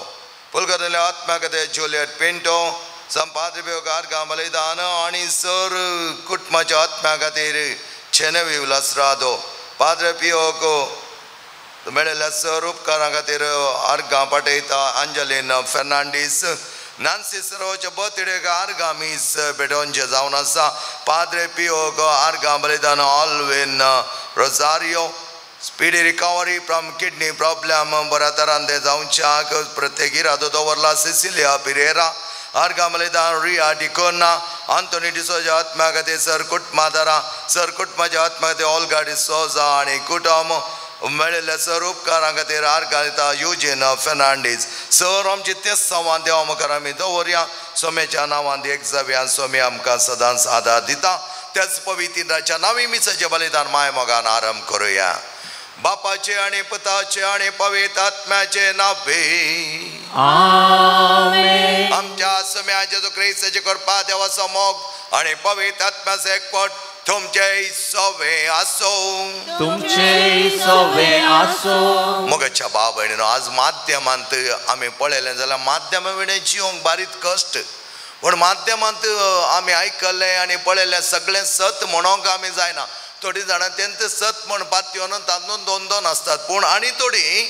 पुलकरिल्ल्या आत्म्या खातीर जुलियट पिंटो संपाद्री अर्गां बलिदान आनी सर कुटुंबाच्या आत्म्या खातीर जेनेविव लसरादो पाद्रे पियोको मेळिल्ल्या सर उपकारा खातीर अर्गां पाठयता अंजलीन फेर्नांडीस नान्सी सरोच्या बर्थडेक अर्गां मीस बेडोंचे जावन आसा पाद्रे पियोको अर्गां बलिदान ऑलवेन Rosario speedy recovery from kidney problem बऱ्या तरान ते जावच्याक प्रत्येकी रादो दवरला सिसिलिया पिरेरा अर्गां बलिदान रिया डिकोना आंतोनी डिसोजा आत्म्या खातीर सर कुटुंबादारा सर कुटुंबाच्या आत्म्या खातीर ओल्गा डिसोजा आनी कुटुंब मेळिल्ल्या सर उपकारा खातीर अर्गां दिता युजीन फेर्नांडीस सर आमची तेच संवाद देवा मुखार आमी दवरया सोम्याच्या नांवान एक जाव्या सोमी आमकां सदांच आदार दिता त्याच पवित्राच्या नांवी मिसाचें बलिदान माय मोगान आरंभ करुया. बापाचे आणि पुताचे आणि पवित्र आत्म्याचे नावे आमेन. आमच्या सोम्या जेजू ख्रिस्ताची कृपा देवाचो मोग आणि पवित्र आत्म्याचो एकवट तुमचे सवे आसो मोगाच्या भाव भयणीनो आज माध्यमांत आमी पळयलें जाल्यार माध्यमा विणे जिवंक बारीक कश्ट पण माध्यमांत आमी आयकल्लें आनी पळयलें सगळें सत म्हणोंक आमी जायना. थोडी जाणां तेंचे सत म्हणपाक येवन तातूंत दोन दोन आसतात पूण आनी थोडी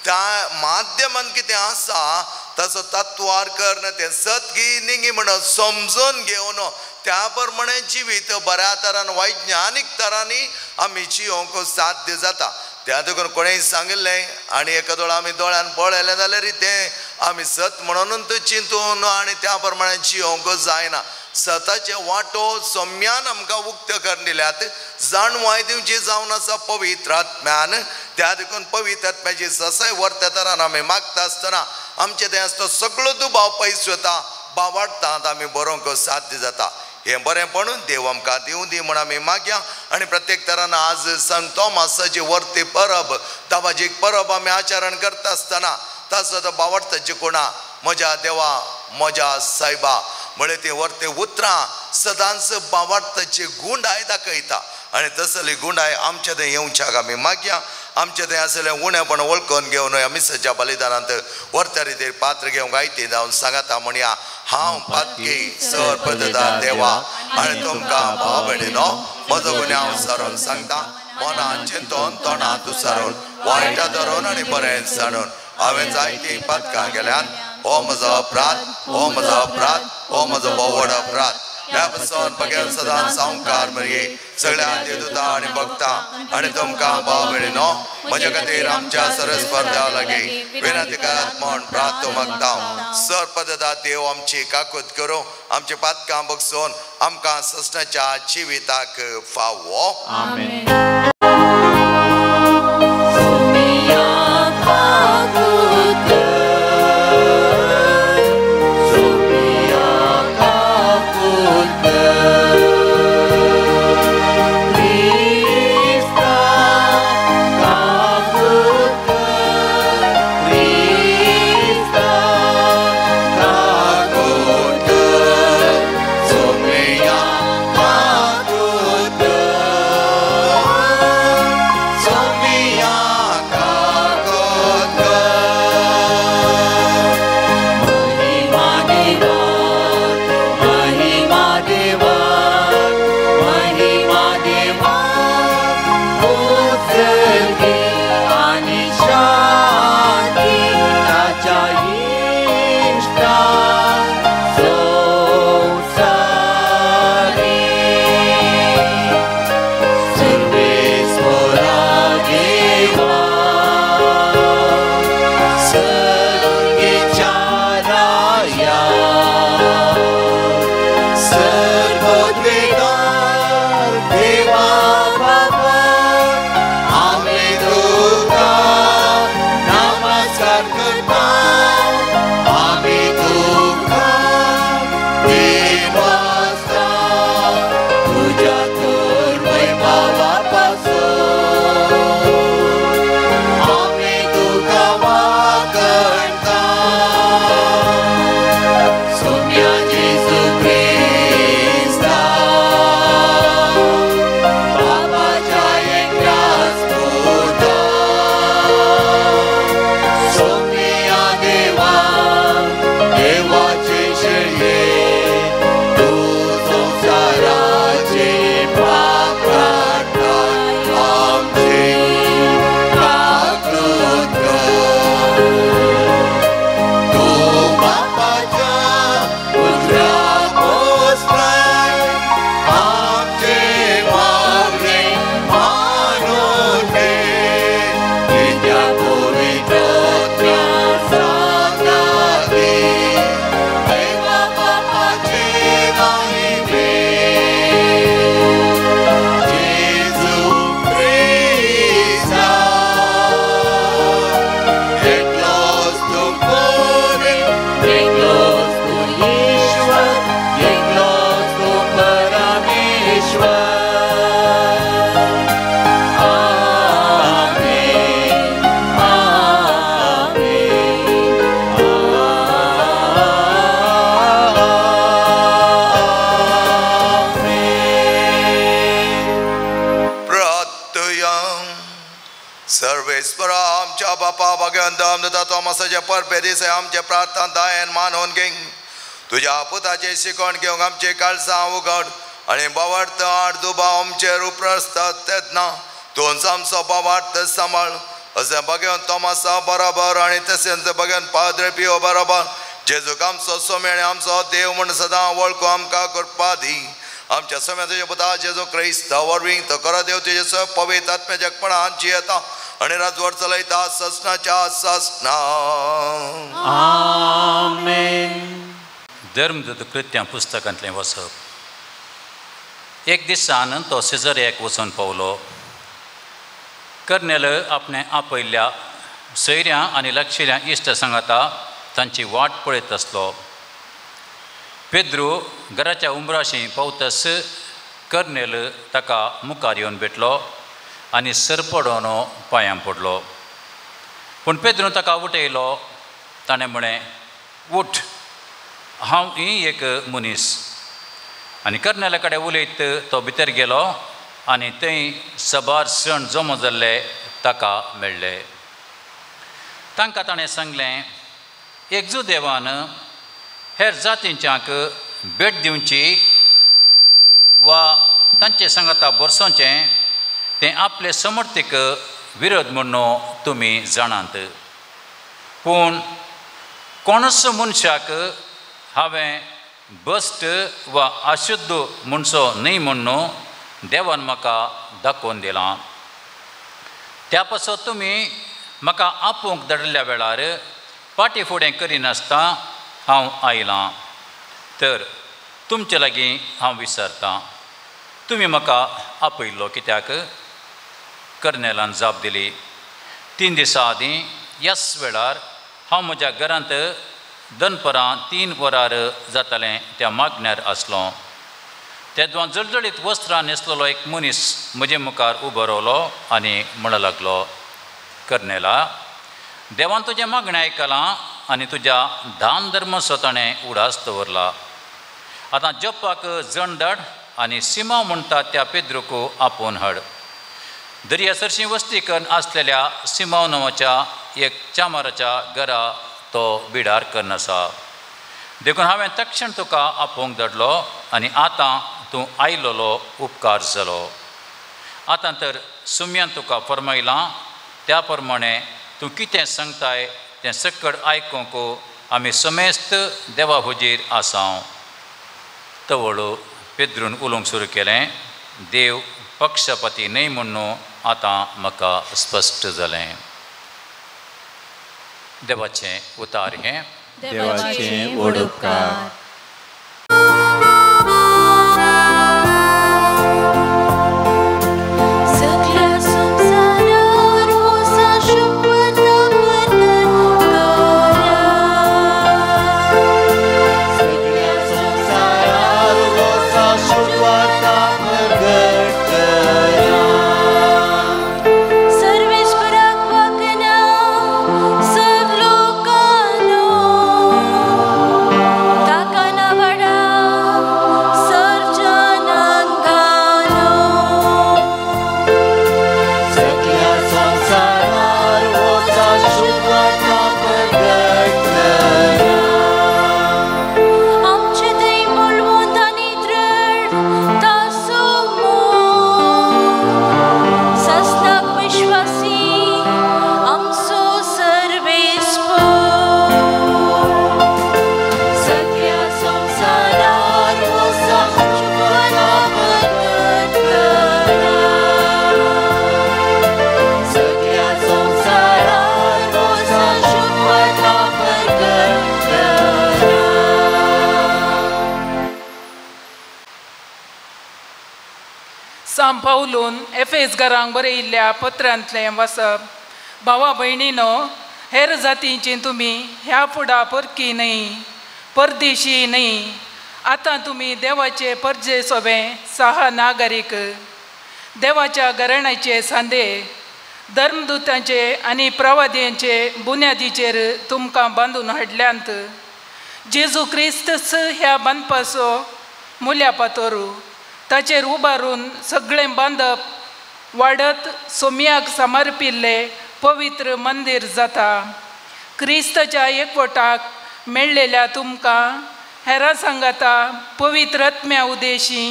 त्या माध्यमान कितें आसा ताचो तत्वार कर्ण तें सत की निंगी म्हणून समजून घेवन त्या प्रमाणे जिवीत बऱ्या तरान वैज्ञानीक तरांनी आमी जिवंक साध्य जाता. त्या देखून कोणेंय सांगिल्लें आनी एका दोळ आमी दोळ्यान पळयलें जाल्यार तें आमी सत म्हणूनच चिंतून आनी त्या प्रमाणे जिवंक जायना. सताचे वाटो सोम्यान आमकां उक्त करून दिल्यात जाणवाय दिवची जावन आसा पवित्र आत्म्यान. त्या देखून पवित्र आत्म्याची ससाय वर्त्या तरान आमी मागता आसतना आमचे ते आसता सगळो दुबाव पयस वता बावाडटात आमी बरोवंक साध्य जाता. हे बरेंपण देव आमकां दिवं दी म्हण आमी मागया. आनी प्रत्येक तरान आज संत थॉमासाची वर्ती परब दावाजीक परब आमी आचरण करता आसतना ताचो तो बावाडटाची कोणा म्हज्या देवा म्हज्या सायबा म्हळ्यार ती वर्ते उतरां सदांच बावाडटाची गुंडाय दाखयता आनी तसली गुंडाय आमचे थंय येवच्याक आमी मागया. आमचे थंय आसलें उणेपण वळखून घेवन ह्या मिसाच्या बलिदानांत वर्त्या रितीर पात्र घेवंक आयती जावन सांगाता म्हणया हांव पातकी सर पददार देवा आनी तुमकां भाव भयणीनो म्हजो गुन्यांव हांव सारोन सांगता मनान चिंतून तोंडांत उसारून वायटा धरून आनी बरें जाणून हांवें जायतीं पातकां गेल्यान हो म्हजो अपराध हो म्हजो अपराध हो म्हजो बोवड अपराध. ह्या पासून बगेर सदांच संवकार मरे सगळ्या देवदूतां आनी भक्तां आनी तुमकां भाव भयणीनो म्हजे खातीर आमच्या सरस्पर्धा लागीं विनंती करात म्हूण प्रार्थना मागता. सर पददार देव आमची काकूत करूं आमची पातकां बगसून आमकां सस्नाच्या जिविताक फावो. आमेन. बापा भगवंत अमृता तोमासाचे परबेदीस आमचे प्रार्थना दायन मानून घेंग तुझ्या पुताचे शिकवण घेवंक आमचे काळजां उगड आणि बावार्थ आडदुबा आमचेर उप्रसतात तेन्ना तूं आमचो बावार्थ सांबाळ अशें भगवंत तोमासा बरोबर आणि तशेंच भगवंत पाद्रे पियो बरोबर जेजूक आमचो सोमेण आमचो देव म्हूण सदां वळखू आमकां करपा दी आमच्या सोम्या तुजे पुता जेजू क्रिस्त वरवीं तो करा देव तुजे पवित्र आत्म्याच्या जगपणांत जियेता आणि राजवट चलयता ससनाच्या ससना आमेन. धर्मदूत कृत्यां पुस्तकांतलें वचप. एक दिसान तो सिजरियाक वचून पावलो. कर्नेल आपणे आपयल्ल्या सोयऱ्यां आनी लागशिल्ल्या इश्ट सांगाता तांची वाट पळयत आसलो. पेद्रू घराच्या उंबराशी पावतस कर्नेल ताका मुखार येवन भेटलो आनी सरपडोन पांयां पडलो. पूण पेद्रू ताका उठयलो. ताणें म्हळें, उठ, हांव ही एक मनीस. आनी कर्नेला कडेन उलयत तो भितर गेलो आनी थंय सबार सण जमो जाल्ले ताका मेळ्ळे. तांकां ताणें सांगलें, एकजू देवान हेर जातींच्यांक भेट दिवची वा तांचे सांगाता बरसोवचें तें आपले समर्थीक विरोध म्हणून तुमी जाणात. पूण कोणूच मनशाक हांवें बस्ट वा अशुद्ध म्हणचो न्हय म्हणून देवान म्हाका दाखोवन दिलां. त्या पासो तुमी म्हाका आपूंक धाडिल्ल्या वेळार पाटी फुडें करिनासता हांव आयलां. तर तुमचे लागीं हांव विचारतां, तुमी म्हाका आपयल्लो कित्याक? कर्नेलान जाप दिली, 3 दिसां आदीं ह्याच वेळार हांव म्हज्या घरांत दनपरां 3 वरार जातालें त्या मागण्यार आसलो. तेदवां जळजळीत वस्त्रां न्हेसलेलो एक मनीस म्हजे मुखार उबो रावलो आनी म्हणूंक लागलो, कर्नेला, देवान तुजें मागणें आयकलां आनी तुज्या दान धर्माचो ताणें उडास दवरला. आतां जप्पाक जण धाड आनी सिमा म्हणटा त्या पेद्रूक आपोवन हाड. दर्या सरशी वस्तीकन आसलेल्या सिमाव नांवाच्या एक चामाराच्या घरा तो बिडार कन्न आसा. देखून हांवें तक्षण तुका आपोवंक धाडलो आनी आतां तूं आयलोलो उपकार जालो. आतां तर सुमयान तुका फरमायलां त्या प्रमाणे तूं कितें सांगताय तें सकड आयकूंक आमी समेस्त देवा हुजीर आसांव. तवळू पेद्रून उलोवंक सुरू केलें, देव पक्षपाती न्हय म्हणून आतां म्हाका स्पश्ट जालें. देवाचें उतार हें. देवाचें व्हड उपकार. पावलून एफेस घरांक बरयिल्ल्या पत्रांतलें वचप. भावा भयणीनो, हेर जातींची तुमी ह्या फुडा परकी न्हय, परदेशी न्हय. आतां तुमी देवाचे परजे सोबे सहा नागरीक, देवाच्या घराण्याचे सांदे, धर्मदुतांचे आनी प्रवाद्यांचे बुन्यादीचेर तुमकां बांदून हाडल्यांत. जेजू क्रिस्तच ह्या बांदपाचो मुल्या पातोरू. ताचेर उबारून सगळें बांदप वाडत सोम्याक समर्पिल्ले पवित्र मंदिर जाता. क्रिस्ताच्या एकवटाक मेळलेल्या तुमकां हेरां सांगाता पवित्र आत्म्या उदेशी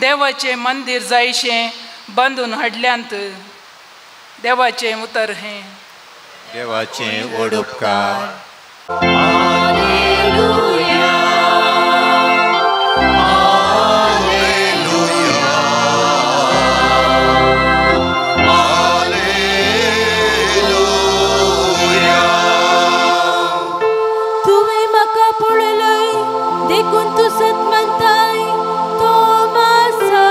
देवाचें मंदिर जायशें बांदून हाडल्यांत. देवाचें उतर हें. देवाचें व्हड उपकार. तुवें म्हाका पळयलय देखून तूं सत म्हणटाय तोमासा.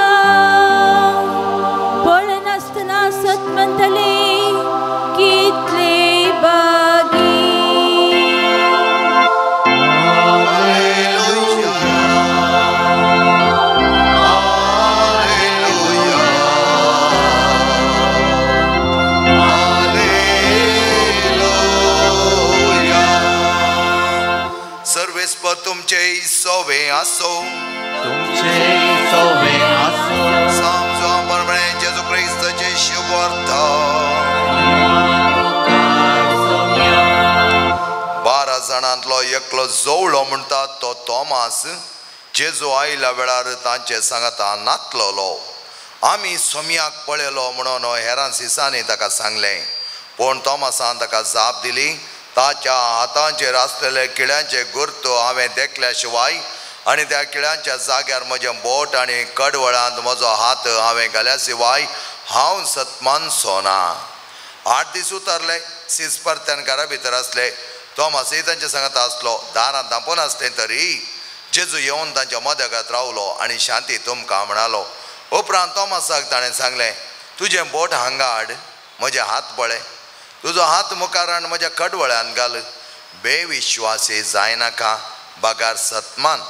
पळयनासतना सत म्हणटली कितले बागी. सर्वेस्पर तुमचे सोवे आसो. तुमचे सोवे आसो. सामजो परमणे जेजू क्रिस्ताचे शुभ अर्थ. 12 जाणांतलो एकलो जवळो म्हणटा तो तोमास जेजू आयल्या वेळार तांचे सांगाता नातलोलो. आमी सोम्याक पळयलो म्हणून हेरां सिसांनी ताका सांगलें. पूण तोमासान ताका जाप दिली, ताच्या हातांचेर आसलेले किळ्यांचे गुर्त हांवें देखल्या शिवाय आनी त्या किळ्यांच्या जाग्यार म्हजें बोट आनी कडवळांत म्हजो हात हांवें घाल्या शिवाय हांव सतमान सोना. 8 दीस उतरले. सीस परत्यान घरा भितर आसले. तोमासय तांचे सांगता आसलो. दारां धांपून आसलें तरी जेजू येवन तांच्या मदगांत रावलो आनी शांती तुमकां म्हणालो. उपरांत तोमासाक ताणें सांगलें, तुजें बोट हांगा हाड, म्हजे हात पळय, तुजो हात मुखार आनी म्हज्या कडवळ्यान घाल. बेविश्वासी जायनाका, बागार सतमान.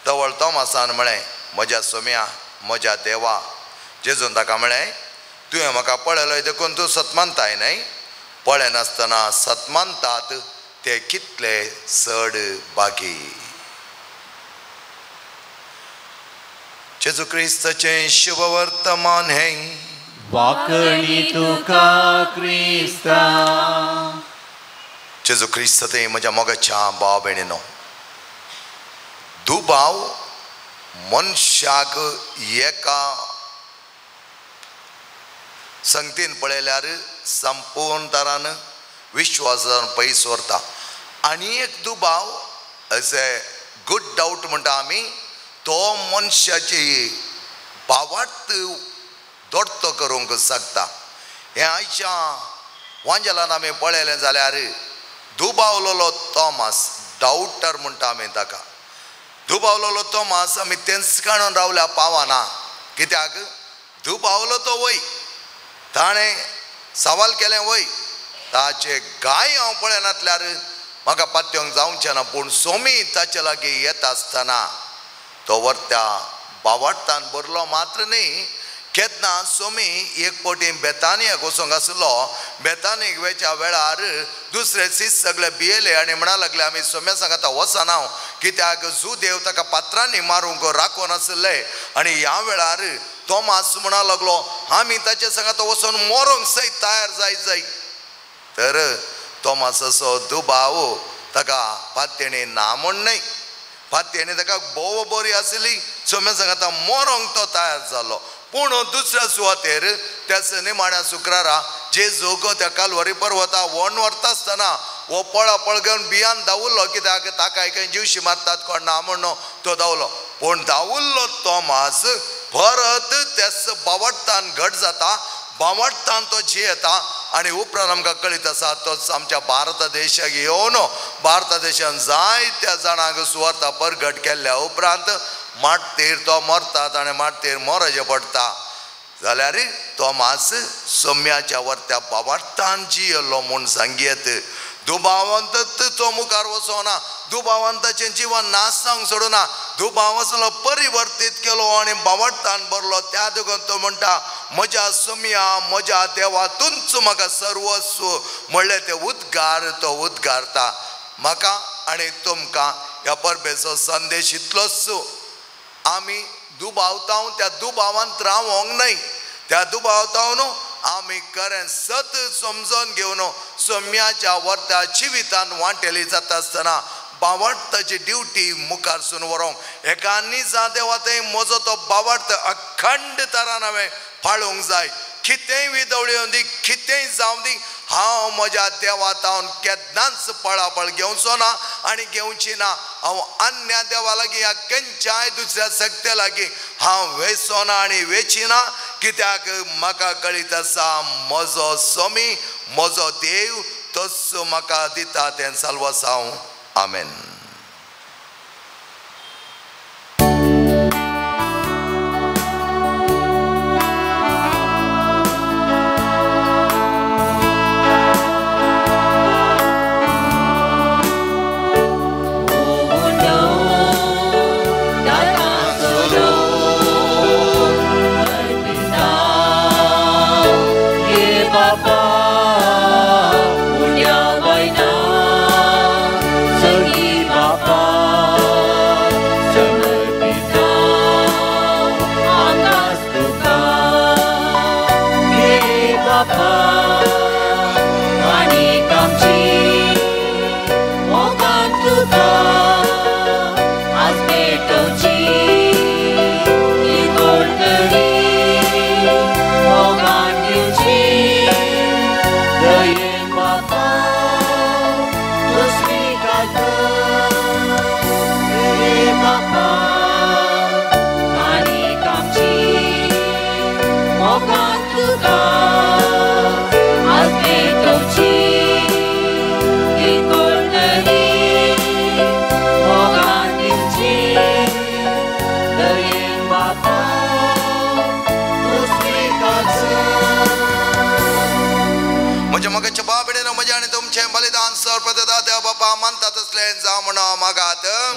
तवळ तोमासान म्हळें, म्हज्या सोम्या, म्हज्या देवा. जेजून ताका म्हळें, तुवें म्हाका पळयलोय देखून तूं सतमानताय न्हय. पळयनासतना सतमानतात ते कितले चड बागी. जेजू क्रिस्ताचें शुभ वर्तमान हें. वाकणी तुका क्रिस्ता. जेजू क्रिस्त ते म्हज्या मोगाच्या भाव भयणीनो, दुबाव मनशाक एका संगतीन पळयल्यार संपूर्ण तरान विश्वासान पयस व्हरता. आनी एक दुबाव असे गुड डाऊट म्हणटा आमी, तो मनशाची भावार्थ दोडतो करूंक शकता. हे आयच्या वांजेलान आमी पळयलें जाल्यार दुबावलेलो तोमास, डाऊटर म्हणटा आमी ताका. दुबावलेलो तोमास आमी तेंचकाणून रावल्या पावना. कित्याक दुबावलो तो वय, ताणें सवाल केलें वय, ताचे गाय हांव पळयनातल्यार म्हाका पात्योंक जावचें ना. पूण सोमी ताचे लागीं येता आसतना तो वर्त्या भावार्थान बरलो मात्र न्ही. केन्ना सोमी एक पोटी बेतानियाक वचोंक आसलो. बेतानीक वेच्या वेळार दुसरे सीस सगळे भियेले आनी म्हणा लागले, आमी सोम्या सांगता वचना, कित्याक जू देव ताका पात्रांनी मारूंक राखोन आसले. आनी ह्या वेळार तोमास म्हणा लागलो, आमी ताचे सांगता वचून मोरूंक सयत तयार जाय. तर तोमास असो दुबाव ताका पात्येणी ना म्हण न्हय. पात्येणी ताका बोव बरी आसली. सोम्या सांगता मोरूंक तो तयार जालो. पूण दुसऱ्या सुवातेर त्याच निमाण्या शुक्रारा जेजूक त्या कालवरी पर्वता वण व्हरता आसतना वो पळपळ घेवन बियान धांवलो. कित्याक ताका एका जीवशी मारतात कोण ना म्हणून तो धांवलो. पूण धांवल्लो तोमास परत त्याच बावटतान घट जाता. बावटतान तो जियेता आनी उपरांत आमकां कळीत आसा तो आमच्या भारत देशाक येवन भारत देशान जायत्या जाणांक सुवार्ता परगट केल्ल्या उपरांत माटतेर तो मरतात आनी माटतेर मोरजे पडटा. जाल्यार तोमास सोम्याच्या वर्त्या बावटतान जियेलो म्हूण सांगयत. दुबावंत तो मुखार वचोना. दुबावंताचें जिवन नास जावंक सोडूना. दुबावसलो परिवर्तीत केलो आनी बावटतान भरलो. त्या देखून तो म्हणटा, म्हज्या सोम्या, म्हज्या देवा, तूंच म्हाका सर्वस्व. म्हणलें ते उद्गार तो उद्गारता. म्हाका आनी तुमकां ह्या परबेचो संदेश इतलोच, आमी दुबावतां त्या दुबावांत रावोंक न्हय. त्या दुबावतावन आमी खरें सत समजून घेवन सोम्याच्या वर्ता जिवितान वांटेली जाता आसतना बावडताची ड्युटी मुखारसून व्हरोंक एका निजा देवा थंय म्हजो तो बावडत अखंड तरान हांवें पाळूंक जाय. कितेंय विदवळी येवन दी, कितेंय जावं दी, हांव म्हज्या देवात हांव केन्नाच पळापळ घेवचो ना आनी घेवची ना. हांव अन्य देवा लागीं ह्या खंयच्याय दुसऱ्या सक्ते लागीं हांव वेचो ना आनी वेचिना. कित्याक म्हाका कळीत आसा म्हजो स्वामी म्हजो देव तोच म्हाका दिता तें साल्वसांव. आमेन.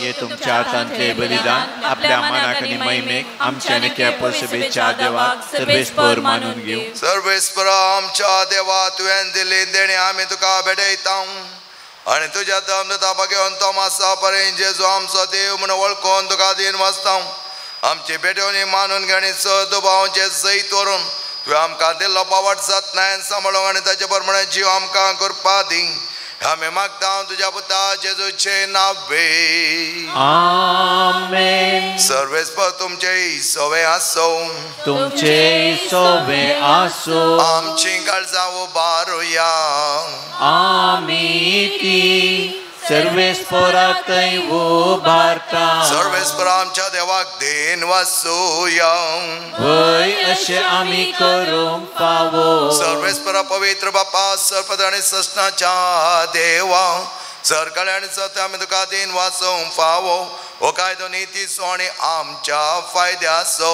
ये तुमच्या हातांतले बलिदान आपल्या मनाक आनी महिमेक आमच्या निक्या शुभेच्छा देवाक सर्वेस्पर मानून घेऊ. सर्वेस्पर आमच्या देवा तुवें दिली देणी आमी तुका भेटयता आनी तुज्या दमदापा घेवन तो मासा पर्यंत जेजू आमचो देव म्हूण वळखून तुका दिन वाचता. आमची भेटवणी मानून घेणी सदुभावांचे सयत व्हरून तुवें आमकां दिल्लो बावट सत्नायन सांबाळूंक आनी ताचे प्रमाणे जीव आमकां करपा दी. आमी मागता तुज्या पुता जेजूचे नावे. आमेन. सर्वेस्पर तुमचे सोवे आसो, तुमचे सोवे आसो. आमची काळजां उबारुया. आमी ती सर्वेस्पराक थंय उबारता. सर्वेस्पर आमच्या देवाक देन वासूया. वय अशें आमी करूंक फावो. सर्वेस्पर पवित्र बापा सर्पद आनी सस्नाच्या देवा सरकाळे आनी सत्य आमी तुका दिन वाचोवंक फावो. हो कायदो निती सो आनी आमच्या फायद्या सो.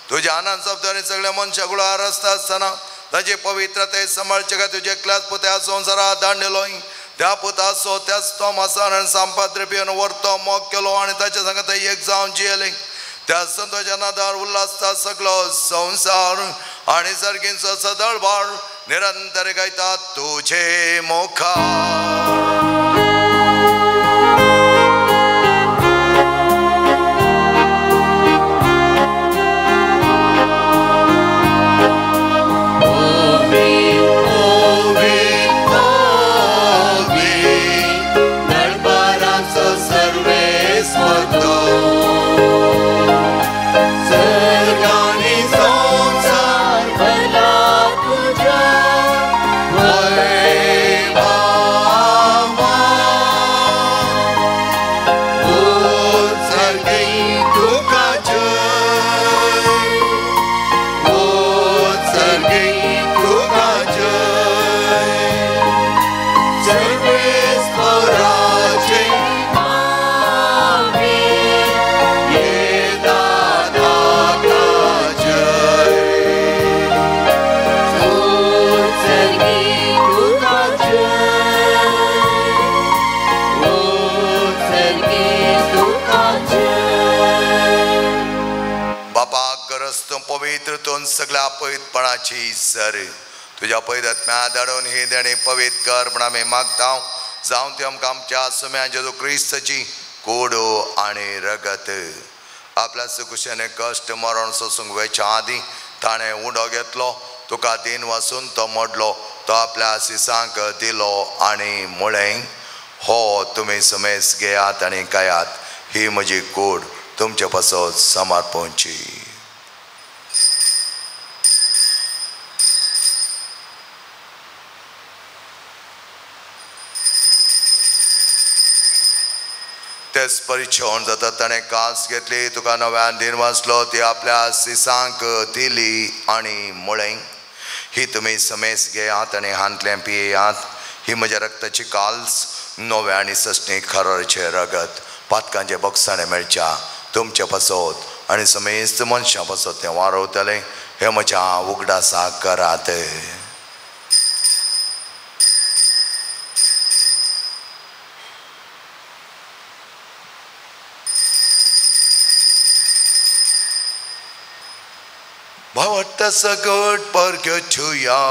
तुज्या आनंद शब्द आनी सगळ्या मनशा कुळार आसता आसतना ताचे पवित्रते सांबाळचे काय तुजे एकल्याच पुत्या संवसारात धाडलोय. त्या पुता सो त्याच तो मासान संपाद्र पिवन व्हरतो मोग केलो आनी ताच्या संगत एक जावन जियेले. त्या संतोषा नादार उल्हासता सगळो संसार आनी सर्गींचो सदळबाळ निरंतर गायता तुझे मुखार. पवित्रतून सगळ्या पवित्रपणाची सर तुझ्या पवित्रात्म्या धाडून ही देणी पवित्र कर म्हण आमी मागता. जावं ती आमकां आमच्या सोम्या जेजू क्रिस्ताची कोडो आनी रगत आपल्या सुकुशेने कश्ट मरण सोसूंक वेच्या आदी ताणें उडो घेतलो तुका दिन वाचून तो मोडलो तो आपल्या सिसांक दिलो आनी म्हळें हो तुमी समेस घेयात आनी खायात ही म्हजी कूड तुमचे पासत समर्पणची. तेच परिचोन जाता ताणें कास घेतली तुका नव्यान दिन वाचलो ती आपल्या सिसांक दिली आनी म्हळें ही तुमी समेस घेयात आनी हांतलें पियेयात ही म्हज्या रक्ताची काल्स नवे आनी सस्ती खरोचे रगत पातकांचे बक्षाणे मेळच्या तुमचे पासत आनी समेस्त मनशां पासत तें वारवतलें हे म्हज्या उगडासाक करात. भावट्टा सगट परक्यो छुया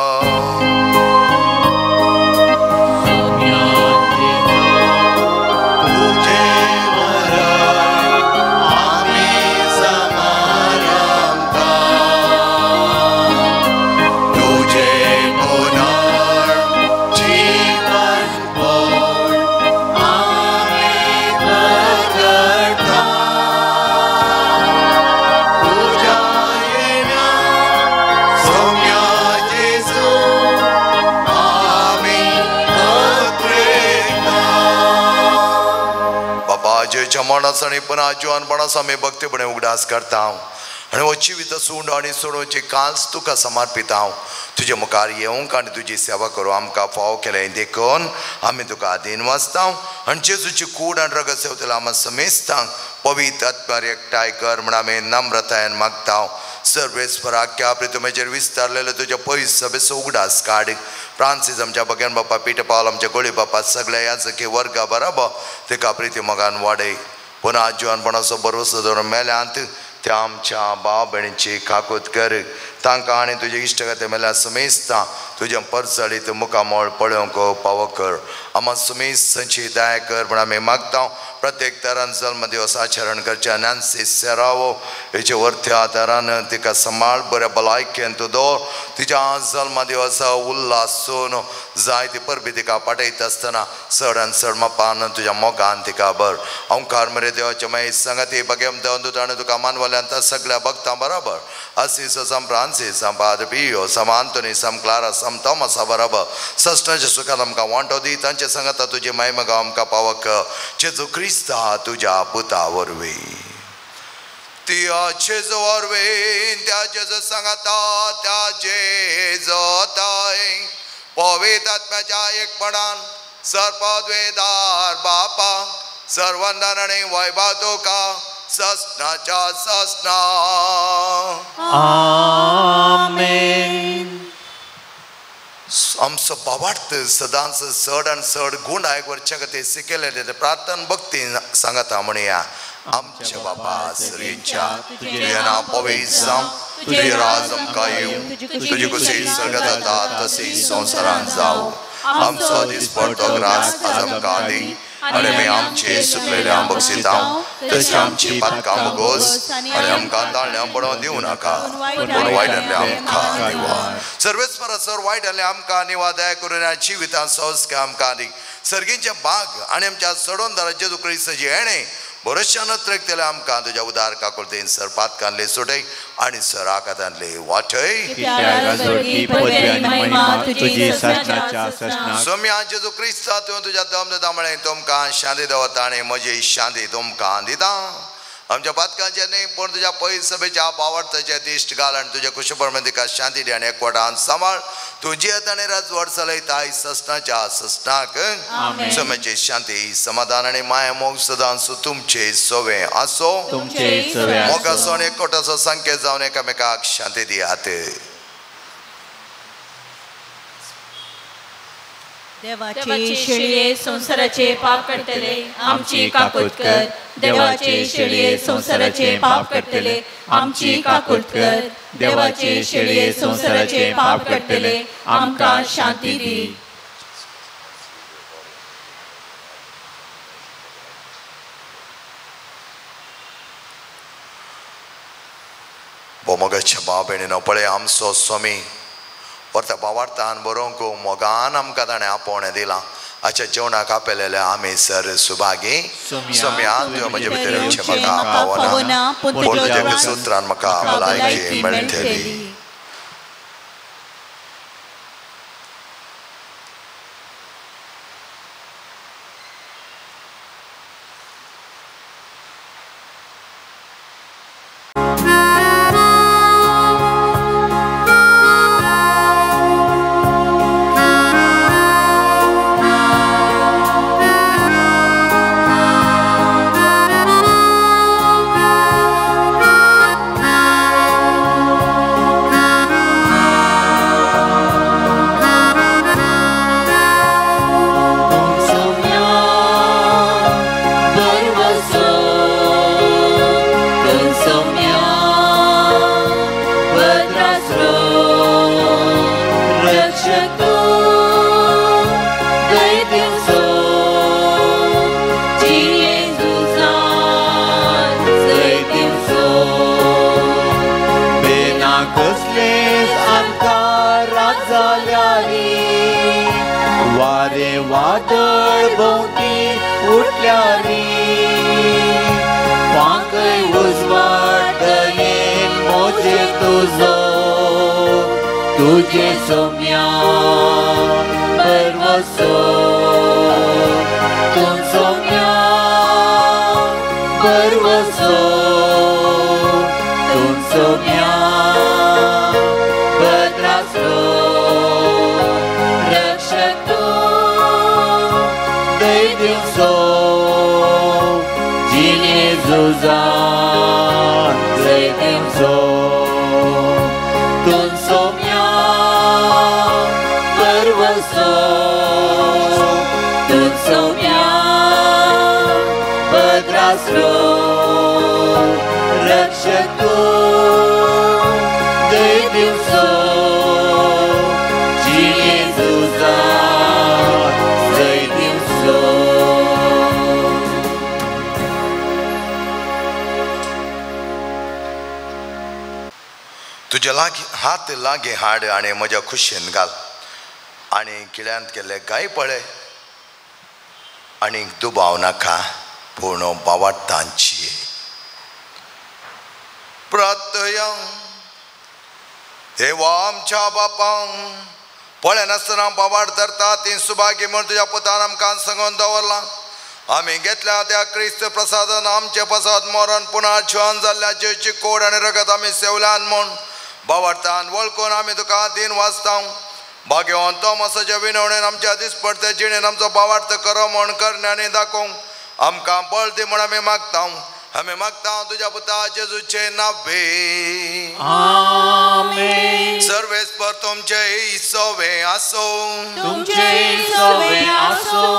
माणस आणि पुन्हा जुवानपणास आम्ही भक्तीपणे उगडास करता आणि वची वित सूंड आणि सोडोवची काल्स तुका समर्पित हांव तुजे मुखार येवंक आनी तुजी सेवा करूं आमकां फाव केलें देखून आमी तुका आदीन वाचता आनी जेजूची कूड आनी रगत सेवतले आमी समेस्तांक पवित्र आत्म्यार एकठांय कर म्हण आमी नम्रतायेन मागता. सर्वेस्पराक्या प्रितुमेचेर विस्तारलेले तुज्या पयस सभेचो उगडास काड. फ्रांसीस आमच्या भगवान बापा पीटर पावल आमच्या गोळी बापा सगळे याजकी वर्गा बराबर तिका प्रिती मोगान वाडय. पुन्हा जुवानपणाचो भरवसो दवरून मेल्यांत त्या आमच्या भाव भयणीची काकूत कर तांकां आनी तुजे इश्टगते मेल्या समेस्तां तुज्या परचळीत मुखामोळ पळोवंक पावो कर. आमा समेस्तांची दया कर म्हण आमी मागता. प्रत्येक तरान जल्म दिवस आचरण करच्या नॅन्सी सेरावो हेचे वर्थ्या तरान तिका सांबाळ बऱ्या भलायकेन तूं दवर. तिच्या जल्म दिवसा उल्हासून जायती परबी तिका पाठयता आसतना चड आनी चड मापान तुज्या मोगान तिका बर. ओंकार मरे देवाचे मागीर संगती भगेम देवदूत आनी तुका मानवल्यांत सगळ्या भक्तां बरोबर असीस सम फ्रांसीस सम पाद्र पियो सम आंतोनी सम क्लारा सम थॉमसा बरोबर सस्टाच्या सुखान आमकां वांटो दी तांचे संगता तुजी महिमा आमकां पावक जेजू क्रिस्ता तुज्या पुता वरवीं. त्या जेजू वरवीं त्या जेजू सांगता त्या जेजोताय पवित्र आत्म्याच्या एकपणान सर्पद्वेदार बापा सर्वंदन आनी वैभव तुका सस्नाच्या सस्ना. आमेन. आमचो भावार्थ सदांच चड आनी चड गुण आयक वरच्या खातीर शिकयले प्रार्थना भक्ती सांगता म्हणया. आमच्या बापा सरीच्या तुझे नाव पवित्र जावं तुझे राज आमकां येवं तुजी कुशी सर्गात जाता तशी संवसारांत जावं. आमचो दिसपडटो ग्रास आज आमकां दी आनी आमी आमचे सुकलेल्या बक्षिता तशी आमची पातकां बोगोस आनी आमकां ताळ्यां पडोवन दिवं नाका पूण वायटांतले आमकां निवार. सर्वेस्परा सर वायटांतले आमकां निवार दया करून जिवितांत संस्कार आमकां दी. सर्गींचे बाग आनी आमच्या सडोनदार जेजू क्रिस्ताची येणे बरोचशा नत्रेकतेले आमकां तुज्या उदार काकुळतेन सर पातकांतले सुटय आनी सर आकातांतले वाटय. सोम्या जेजू क्रिस्ता तुवें तुज्या दम दिता म्हळें तुमकां शांती दवरता आनी म्हजी शांती तुमकां दिता. आमच्या पातकांचे न्ही पूण तुज्या पयस सभेच्या भावार्थाचे दिश्ट घाल आनी तुज्या कुशपर्मेंत तिका शांती दी आनी एकवटान सांबाळ. तूं जियेत आनी राजवट चलयता सस्नाच्या सस्नाक समेची शांती समाधान आनी माया मोग सदांच तुमचे सोवे आसो. मोगाचो आनी एकवटाचो संकेत जावन एकामेकाक शांती दियात. देवाचे शेळये संसाराचे पाप काडटले आमची काकूट कर. देवाचे शेळये संसाराचे पाप काडटले आमची काकूट कर. देवाचे शेळये संसाराचे पाप काडटले आमकां शांती दी. मोगाच्या भाव भयणीनो पळय आमचो स्वामी व्हरता भावार्थान बरोवंक मोगान आमकां ताणें आपोवणें दिलां. अच्छा जेवणाक आपयलेले आमी सर सुभागी सोम्या तुवें म्हजे भितर येवचें म्हाका पावना पूण तुज्या सुत्रान म्हाका भलायकी मेळटली. तुझे सोम्या परवसो तुम सोम्या परवसो तुम सोम्या पत्रासो रक्षक तू दे दिवसो जिने जुजान दे दिवसो तुम सोम्या परवसो तुम सोम्या पत्रासो रक्षक तू दे दिवसो जिने जुजान दे दिवसो. तुझे लागी हात लागी हाड आणि म्हज्या खुशेन घाल आणि किड्यांत केले गाय पळय आणि दुबाव नाका पूर्ण भावार्थांची प्रार्थया. देवा आमच्या बापां पळय नासतना भावार्थ धरता ती सुभागी म्हूण तुज्या पुतान आमकां सांगून दवरला. आमी घेतल्या त्या क्रिस्त प्रसादान आमचे पसाद मरण पुन्हा जिवन जाल्ल्या जेची कोड आनी रगत आमी सेवल्यान म्हूण भावार्थान वळखून आमी तुका दिन वाचता. भाग्यवान तोमासाच्या विनवणेन आमच्या दिसपडते जिणेन आमचो भावार्थ करो म्हूण करण्यानी दाखोवंक आमकां बळ दी म्हूण आमी मागता. आमी मागता तुज्या पुता जेजूचे नावे. आमेन. सर्वेस्पर तुमचे सोवे आसो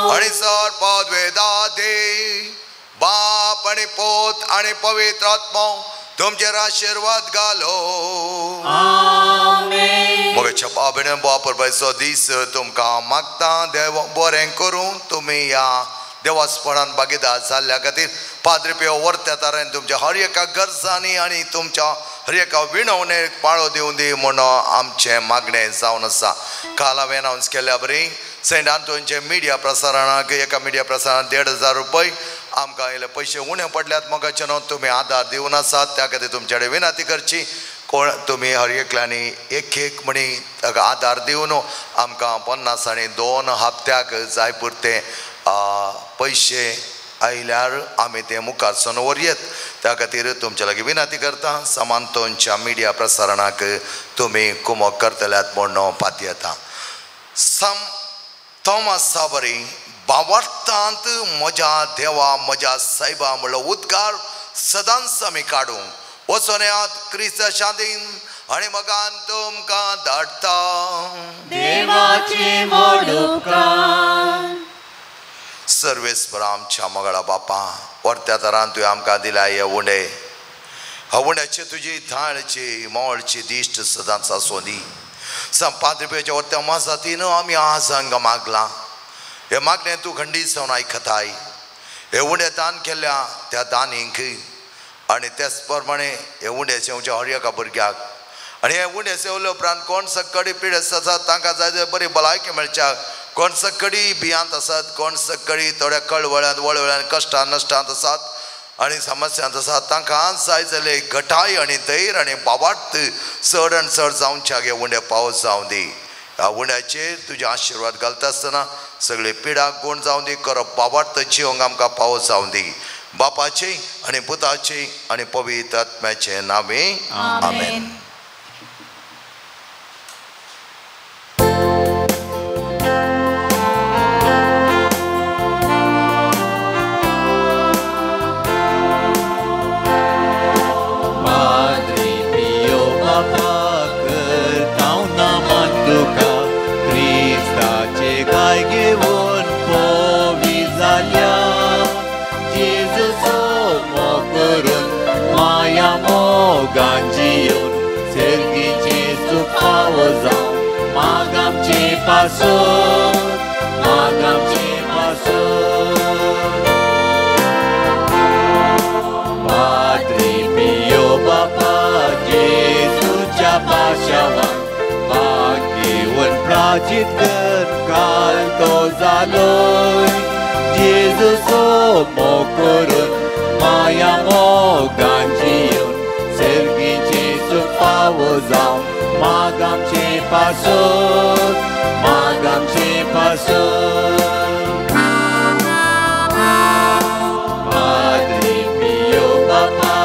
आणि सर पदवे दादे बाप आणि पोत आणि पवित्र आत्मा तुमचेर आशीर्वाद घालो. आमेन. मोगेच्या बाबेन वापरपाचो दीस तुमकां मागता. देव बरें करूं. तुमी या देवास्पणान भागीदार जाल्ल्या खातीर पाद्री पेव वर्त्या तारेन तुमच्या हर एका गरजांनी आनी तुमच्या हर एका विणवणेक पाळो दिवं दी म्हूण आमचें मागणें जावन आसा. काल हांवें अनावन्स केल्ल्या बरी सेंट आंतोनचे मिडिया प्रसारणाक एका मिडिया प्रसारणाक 1,500 रुपये आमकां इल्ले पयशे उणे पडल्यात. मोगाचे न्हू तुमी आदार दिवन आसात त्या खातीर तुमचे कडेन विनंती करची. कोण तुमी हर एकल्यांनी एक म्हणी ताका आदार दिवन आमकां 50 आनी 2 हप्त्याक जाय पुरते पयशे आयल्यार आमी ते मुखार सावन व्हरयेत. त्या खातीर तुमचे लागीं विनंती करता. समांतोनच्या मिडिया प्रसारणाक तुमी कुमक करतल्यात म्हूण पाती येता. थॉमस साबरी भावार्थांत म्हज्या देवा म्हज्या सायबा म्हणलो उद्गार सदांच आमी काडूंक वचून येयात क्रिस्त शांतीन आणि मगान तुमकां धाडटा. देवाची मोडुकां सर्वेस्पर आमच्या मगळा बापा वर्त्या तरान तुवें आमकां दिला हे उंडे ह्या उंड्याचे तुजी धाळची मोळची दिश्ट सदांच आसूं दी. पाद्रीपेच्या वर्त्या मासातीन आमी आज हांगा मागला. हे मागणें तूं खंडीत जावन आयकताय. हे उंडे दान केल्ल्या त्या दानीक आनी तेच प्रमाणे हे उंडे जेवच्या हर एका भुरग्याक आनी हे उंडे सेवले उपरांत कोण सक्कडी पिडेस्त आसात तांकां जाय जाय बरी भलायकी मेळच्या, कोण सक्कडी भियांत आसात, कोण सक्कडी थोड्या कळवळ्यांत वळवळ्यांत कश्टांत नश्टांत आसात आनी समस्यांत आसात, तांकां जाय जाल्यार घटाय आनी धैर्य आनी बाबार्थ चड आनी चड जावच्या हे उंडे पावस जावं दी. ह्या उंड्याचेर तुजे आशिर्वाद घालता आसतना सगळे पिडाक गुण जावं दी, करप बाबार्थ जिवंक आमकां पावस जावं दी. बापाचे आनी पुताचे आनी पवित्र आत्म्याचे नावे आमेन. Prajitkar kal to zaloi Jesus o mokorun maya moganjiun sergiche supawo zaun magamche pasot Padre Pio Bapa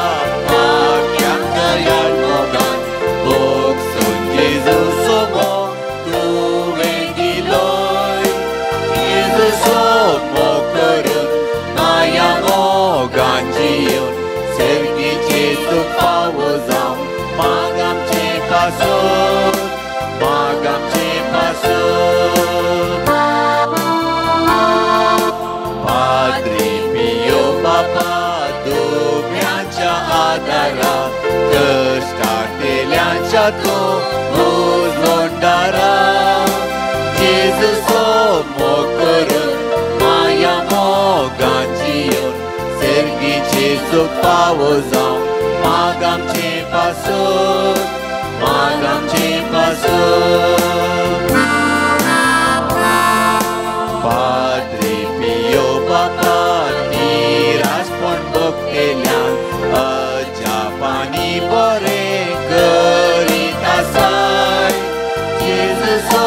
pakyang dayal mogan buksun Jesus o Padre Pio Bapa dumyancia adara kështatelyancia tu uzlondara Jesus o mokorun maya moganjiun sergice supawozam magamce pasut Padre Pio Bapa niraspon boktelyan ajapani bore karita sai Jesus o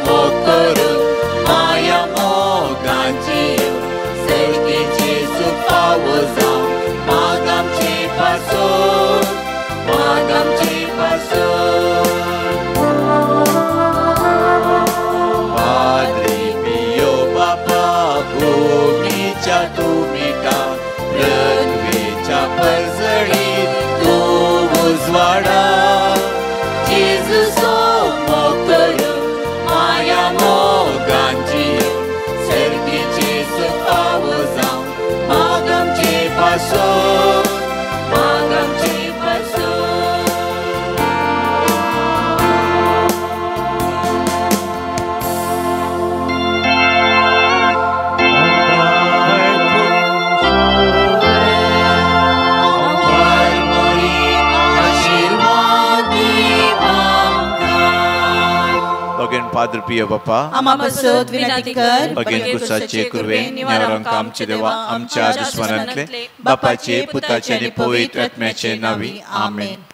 mokorun maya moganjiun sergice supawozam magamce pasut Padre Pio Bapa भूमीच्या तुमिटा पृथ्वीच्या परजळीत तू उजवाडा Jesus ओ मोकरून माया मोगांजियून सर्गीचे सुपावो जावन मागमचे पासोन Padre Pio Bapa आम्हापासून विनंती कर again कुसाचे कुरवे निवारण आमचे देवा आमच्या दुश्मनांतले बापाचे पुताचे आणि पवित्र आत्म्याचे नावी आमेन.